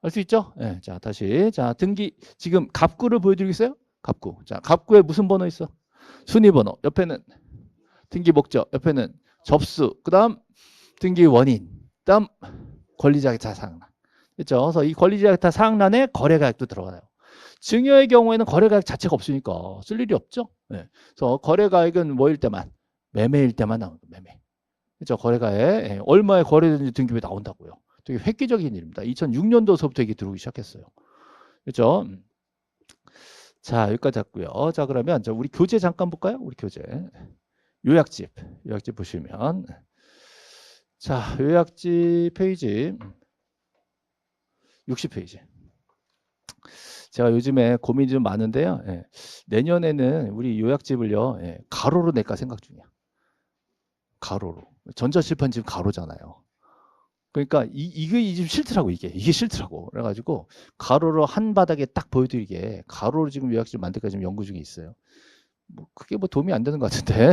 S1: 알 수 있죠? 네, 자 다시 자 등기 지금 갑구를 보여드리겠어요? 갑구. 자 갑구에 무슨 번호 있어? 순위번호. 옆에는 등기 목적. 옆에는 접수. 그다음 등기 원인. 그다음 권리자기타 사항량. 그렇죠? 그래서 이 권리자기타 사항란에 거래가액도 들어가요. 증여의 경우에는 거래가액 자체가 없으니까 쓸 일이 없죠. 네. 그래서 거래가액은 뭐일 때만 매매일 때만 나오는 거예요. 매매. 그렇죠? 거래가액 얼마에 거래되는지 등기부에 나온다고요. 되게 획기적인 일입니다. 2006년도서부터 이게 들어오기 시작했어요. 그렇죠? 자 여기까지 했고요. 자 그러면 우리 교재 잠깐 볼까요? 우리 교재 요약집 보시면 자 요약집 페이지 60페이지. 제가 요즘에 고민이 좀 많은데요. 예. 내년에는 우리 요약집을요. 예. 가로로 낼까 생각 중이야. 가로로. 전자칠판 지금 가로잖아요. 그러니까 이게 좀 싫더라고 이게 싫더라고. 그래가지고 가로로 한 바닥에 딱 보여드리게 가로로 지금 요약집 만들까 지금 연구 중에 있어요. 뭐 그게 뭐 도움이 안 되는 것 같은데.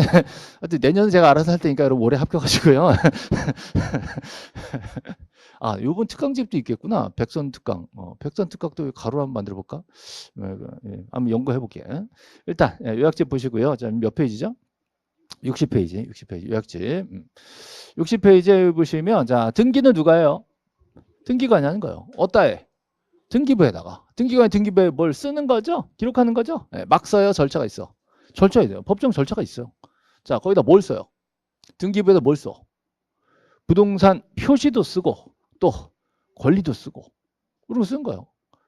S1: 하여튼 내년에 제가 알아서 할 테니까 여러분 올해 합격하시고요. 아, 요번 특강집도 있겠구나. 백선 특강. 백선 특강도 가로로 한번 만들어 볼까? 예, 한번 연구해 볼게. 일단 예, 요약집 보시고요. 자, 몇 페이지죠? 60페이지 요약집. 60페이지에 보시면 자, 등기는 누가 해요? 등기관이 하는 거예요. 어디다 해? 등기부에다가. 등기관이 등기부에 뭘 쓰는 거죠? 기록하는 거죠? 예, 막 써요. 절차가 있어. 절차가 돼요. 법정 절차가 있어요. 자, 거기다 뭘 써요? 등기부에다 뭘 써? 부동산 표시도 쓰고 또 권리도 쓰고 이런 거 쓰는 거예요.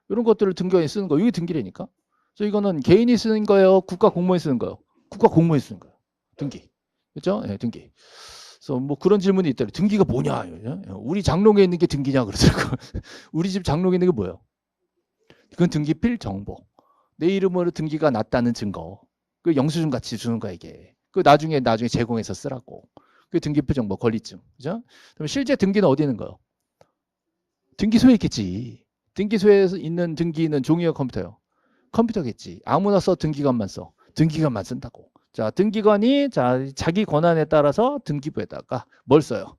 S1: 이런 것들을 등기관이 쓰는 거. 이게 등기라니까. 그래서 이거는 개인이 쓰는 거예요? 국가 공무원이 쓰는 거예요? 국가 공무원이 쓰는 거예요. 등기. 그렇죠? 네, 등기. 그래서 뭐 그런 질문이 있더라고요. 등기가 뭐냐? 우리 장롱에 있는 게 등기냐 그러더라고요. 우리 집 장롱에 있는 게 뭐예요? 그건 등기필 정보. 내 이름으로 등기가 났다는 증거. 그 영수증 같이 주는 거야 이게. 그 나중에 제공해서 쓰라고. 그 등기표 정보 권리증. 그죠? 그럼 실제 등기는 어디 있는 거예요? 등기소에 있겠지. 등기소에 있는 등기는 종이와 컴퓨터요. 컴퓨터겠지. 아무나 써 등기관만 써. 등기관만 쓴다고. 자, 등기관이 자기 권한에 따라서 등기부에다가 뭘 써요?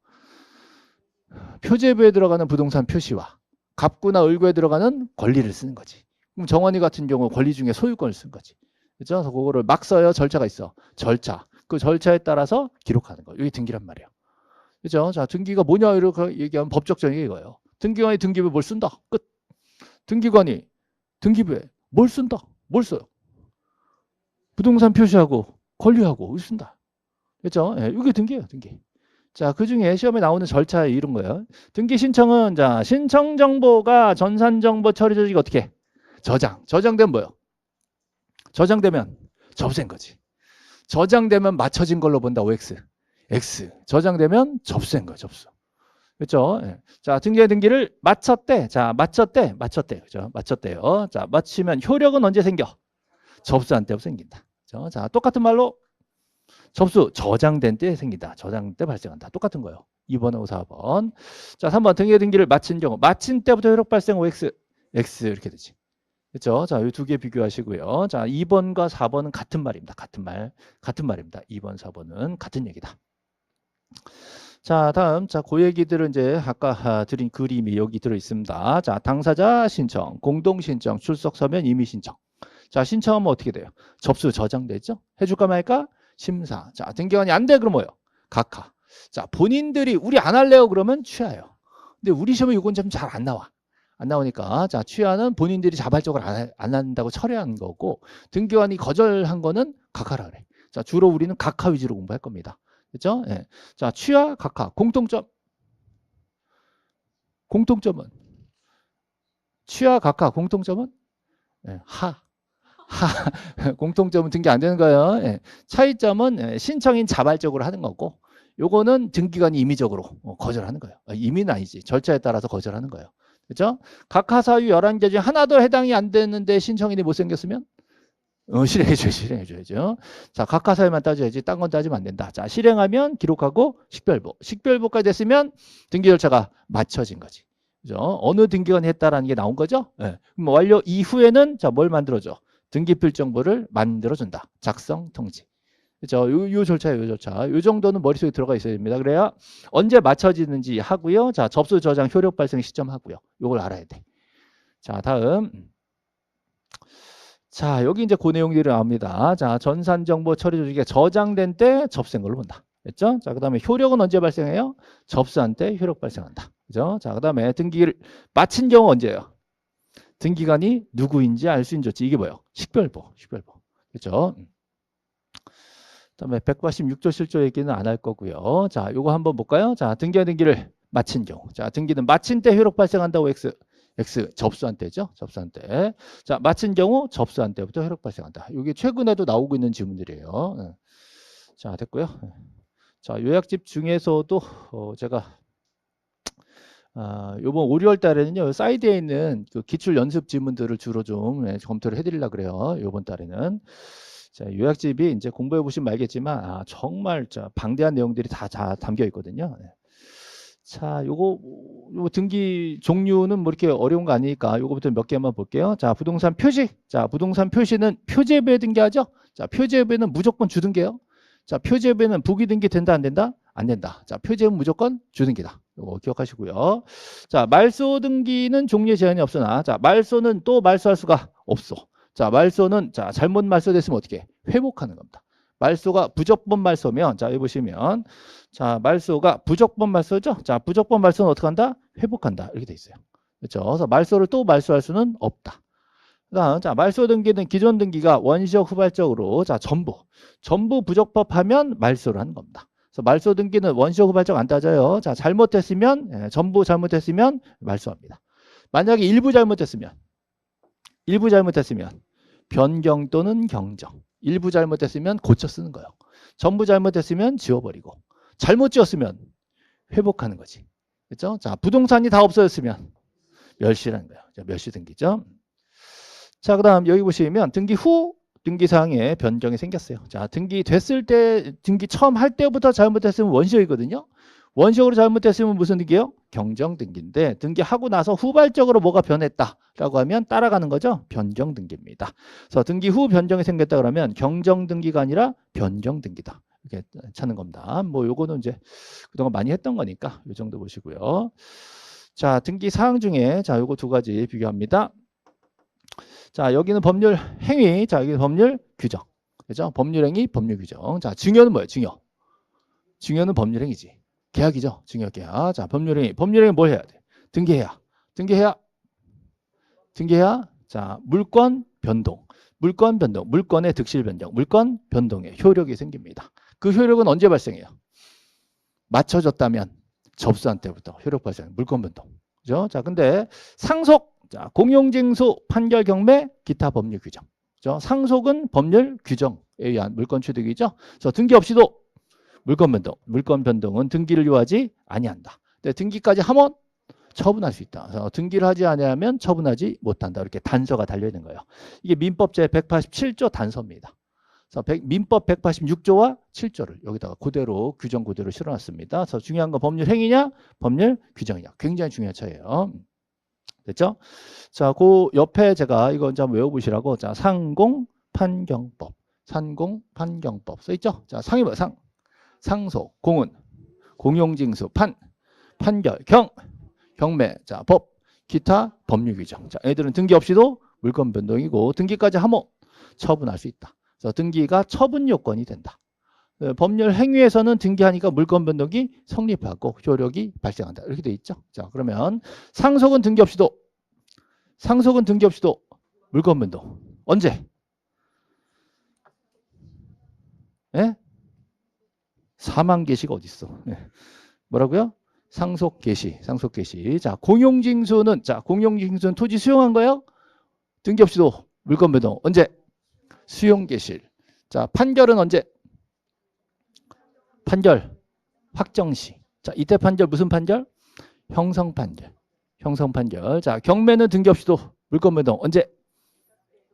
S1: 표제부에 들어가는 부동산 표시와 갑구나 을구에 들어가는 권리를 쓰는 거지. 그럼 정원이 같은 경우 권리 중에 소유권을 쓴 거지. 그렇죠? 그래서 그거를 막 써요. 절차가 있어. 절차. 그 절차에 따라서 기록하는 거. 이게 등기란 말이야. 그렇죠? 자, 등기가 뭐냐 이렇게 얘기하면 법적 정의가 이거예요. 등기관이 등기부에 뭘 쓴다. 끝. 등기관이 등기부에 뭘 쓴다. 뭘 써요? 부동산 표시하고 권리하고 쓴다. 그렇죠? 예, 이게 등기예요. 등기. 자, 그중에 시험에 나오는 절차 이런 거예요. 등기 신청은 자, 신청 정보가 전산 정보 처리 조직이 어떻게? 저장되면 뭐예요? 저장되면 접수된 거지. 저장되면 맞춰진 걸로 본다고 X. 저장되면 접수된 거예요. 접수. 그렇죠? 예. 자, 등기를 마쳤대. 자, 마쳤대. 그죠? 마쳤대요. 자, 마치면 효력은 언제 생겨? 접수한 때부터 생긴다. 그렇죠? 자, 똑같은 말로 접수 저장된 때 생긴다. 저장 때 발생한다. 똑같은 거예요. 2번하고 4번. 자, 3번 등기를 마친 경우. 마친 때부터 효력 발생 OX. X 이렇게 되지. 그렇죠? 자, 이 두 개 비교하시고요. 자, 2번과 4번은 같은 말입니다. 같은 말입니다. 2번, 4번은 같은 얘기다. 자, 다음. 자, 그 얘기들은 이제 아까 드린 그림이 여기 들어 있습니다. 자, 당사자 신청, 공동 신청, 출석 서면 임의 신청. 자, 신청하면 어떻게 돼요? 접수 저장되죠? 해줄까 말까? 심사. 자, 등기관이 안 돼. 그럼 뭐예요? 각하. 자, 본인들이 우리 안 할래요. 그러면 취하요. 근데 우리 시험에 이건 좀 잘 안 나와. 안 나오니까 자, 취하는 본인들이 자발적으로 안 한다고 철회한 거고 등기관이 거절한 거는 각하라 그래. 자, 주로 우리는 각하 위주로 공부할 겁니다. 그렇죠? 예. 자, 취하, 각하. 공통점은 취하, 각하. 공통점은 예, 하. 공통점은 등기 안 되는 거예요. 예. 차이점은 신청인 자발적으로 하는 거고 요거는 등기관이 임의적으로 거절하는 거예요. 임의는 아니지. 절차에 따라서 거절하는 거예요. 그렇죠? 각하 사유 11개 중에 하나도 해당이 안 되는데 신청인이 못생겼으면 실행해줘야죠. 자, 각하 사유만 따져야지 딴 건 따지면 안 된다. 자, 실행하면 기록하고 식별보. 식별보까지 됐으면 등기 절차가 맞춰진 거지. 그죠? 어느 등기관이 했다라는 게 나온 거죠? 네. 그럼 완료 이후에는 자, 뭘 만들어줘? 등기필 정보를 만들어준다. 작성, 통지. 그죠? 요 절차예요, 요 절차. 요 정도는 머릿속에 들어가 있어야 됩니다. 그래야 언제 맞춰지는지 하고요. 자, 접수 저장 효력 발생 시점 하고요. 요걸 알아야 돼. 자, 다음. 자, 여기 이제 그 내용들이 나옵니다. 자, 전산정보 처리 조직에 저장된 때 접수된 걸로 본다. 됐죠? 자, 그 다음에 효력은 언제 발생해요? 접수한 때 효력 발생한다. 그죠? 자, 그 다음에 등기를 마친 경우 언제예요? 등기관이 누구인지 알 수 있는 조치. 이게 뭐예요? 식별보. 그죠? 그다음에 186조 실조 얘기는 안 할 거고요. 자, 요거 한번 볼까요? 자, 등기를 마친 경우. 자, 등기는 마친 때 효력 발생한다고 X 접수한 때죠. 접수한 때. 자, 마친 경우 접수한 때부터 효력 발생한다. 이게 최근에도 나오고 있는 질문들이에요. 자, 됐고요. 자, 요약집 중에서도 제가 요번 5, 6월 달에는요. 사이드에 있는 그 기출 연습 질문들을 주로 좀 검토를 해드리려고 그래요. 요번 달에는. 자, 요약집이 이제 공부해 보시면 알겠지만 정말 방대한 내용들이 다 담겨 있거든요. 자, 요거 등기 종류는 뭐 이렇게 어려운 거 아니니까 요거부터 몇 개만 볼게요. 자, 부동산 표시. 자, 부동산 표시는 표제부에 등기하죠. 자, 표제부에는 무조건 주등기예요. 자, 표제부에는 부기 등기 된다 안 된다? 안 된다. 자, 표제부는 무조건 주등기다. 요거 기억하시고요. 자, 말소 등기는 종류에 제한이 없으나 자, 말소는 또 말소할 수가 없어. 자, 말소는 자, 잘못 말소됐으면 어떻게 해? 회복하는 겁니다. 말소가 부적법 말소면 자, 여기 보시면 자, 말소가 부적법 말소죠. 자, 부적법 말소는 어떻게 한다? 회복한다. 이렇게 돼 있어요. 그렇죠? 그래서 말소를 또 말소할 수는 없다. 그다음 자, 말소 등기는 기존 등기가 원시적 후발적으로 자, 전부 부적법하면 말소를 하는 겁니다. 그래서 말소 등기는 원시적 후발적 안 따져요. 자, 잘못했으면 전부 잘못했으면 말소합니다. 만약에 일부 잘못했으면 변경 또는 경정. 일부 잘못했으면 고쳐 쓰는 거예요. 전부 잘못했으면 지워버리고. 잘못 지었으면 회복하는 거지. 그렇죠? 자, 부동산이 다 없어졌으면 멸시라는 거예요. 자, 멸시 등기죠. 자, 그다음 여기 보시면 등기 후 등기사항에 변경이 생겼어요. 자, 등기 됐을 때 등기 처음 할 때부터 잘못했으면 원시적이거든요. 원시적으로 잘못했으면 무슨 등기예요? 경정 등기인데 등기하고 나서 후발적으로 뭐가 변했다라고 하면 따라가는 거죠. 변경 등기입니다. 그래서 등기 후 변경이 생겼다 그러면 경정 등기가 아니라 변경 등기다. 이렇게 찾는 겁니다. 뭐 요거는 이제 그동안 많이 했던 거니까 요 정도 보시고요. 자, 등기 사항 중에 자, 요거 두 가지 비교합니다. 자, 여기는 법률 행위, 자, 여기는 법률 규정. 그죠? 법률 행위, 법률 규정. 자, 증여는 뭐예요? 증여는 법률 행위지. 계약이죠. 증여 계약. 자, 법률 행위. 법률 행위 뭘 해야 돼? 등기해야. 자, 물권 변동. 물권의 득실 변경. 물권 변동에 효력이 생깁니다. 그 효력은 언제 발생해요? 맞춰졌다면 접수한 때부터 효력 발생. 물권 변동. 그죠? 자, 근데 상속. 자, 공용징수, 판결 경매, 기타 법률 규정. 그죠? 상속은 법률 규정에 의한 물권 취득이죠. 그래서 등기 없이도 물권 변동은 등기를 요하지 아니한다. 근데 등기까지 하면 처분할 수 있다. 그래서 등기를 하지 아니하면 처분하지 못한다. 이렇게 단서가 달려 있는 거예요. 이게 민법 제 187조 단서입니다. 그래서 민법 186조와 7조를 여기다가 그대로 규정 그대로 실어놨습니다. 그래서 중요한 건 법률 행위냐, 법률 규정이냐. 굉장히 중요한 차이예요. 됐죠? 자, 그 옆에 제가 이거 좀 외워보시라고. 자, 상공판경법 써 있죠? 자, 상이 뭐야? 상속. 공은 공용징수, 판결, 경매, 자, 법, 기타, 법률 규정. 자, 애들은 등기 없이도 물권 변동이고 등기까지 하면 처분할 수 있다. 그래서 등기가 처분 요건이 된다. 법률 행위에서는 등기하니까 물권 변동이 성립하고 효력이 발생한다. 이렇게 돼 있죠. 자, 그러면 상속은 등기 없이도 물권 변동. 언제? 예? 사망 개시가 어디 있어? 예. 뭐라고요? 상속 개시. 자, 공용징수는 토지 수용한 거예요? 등기 없이도 물권 변동. 언제? 수용 개시. 자, 판결은 언제? 판결 확정 시. 자, 이때 판결 무슨 판결? 형성 판결. 자, 경매는 등기 없이도 물권 변동. 언제?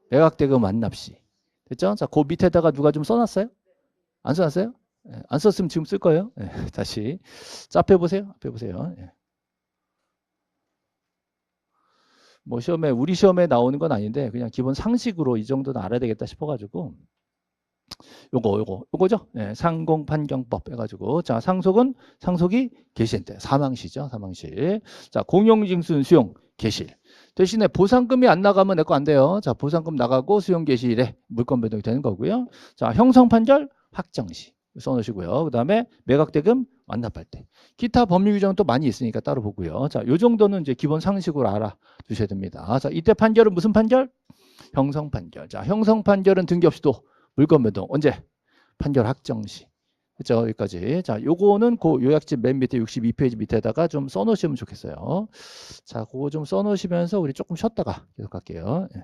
S1: 매각대금 완납 시. 됐죠? 자, 그 밑에다가 누가 좀 써놨어요? 안 써놨어요? 네, 안 썼으면 지금 쓸 거예요. 네, 다시. 자, 앞에 보세요. 네. 뭐 우리 시험에 나오는 건 아닌데 그냥 기본 상식으로 이 정도는 알아야 되겠다 싶어가지고 요거죠. 네, 상공판경법 해가지고 자, 상속이 개시할 때 사망시죠. 사망시. 자, 공용징수 수용 개시. 대신에 보상금이 안 나가면 내 거 안 돼요. 자, 보상금 나가고 수용 개시일에 물권 변동이 되는 거고요. 자, 형성 판결 확정시 써놓으시고요. 그 다음에 매각대금 완납할 때. 기타 법률 규정은 또 많이 있으니까 따로 보고요. 자, 요 정도는 이제 기본 상식으로 알아두셔야 됩니다. 자, 이때 판결은 무슨 판결? 형성 판결. 자, 형성 판결은 등기 없이도 물권 변동. 언제? 판결 확정시. 그렇죠? 여기까지. 자, 요거는 그 요약집 맨 밑에 62페이지 밑에다가 좀 써놓으시면 좋겠어요. 자, 그거 좀 써놓으시면서 우리 조금 쉬었다가 계속 갈게요. 예.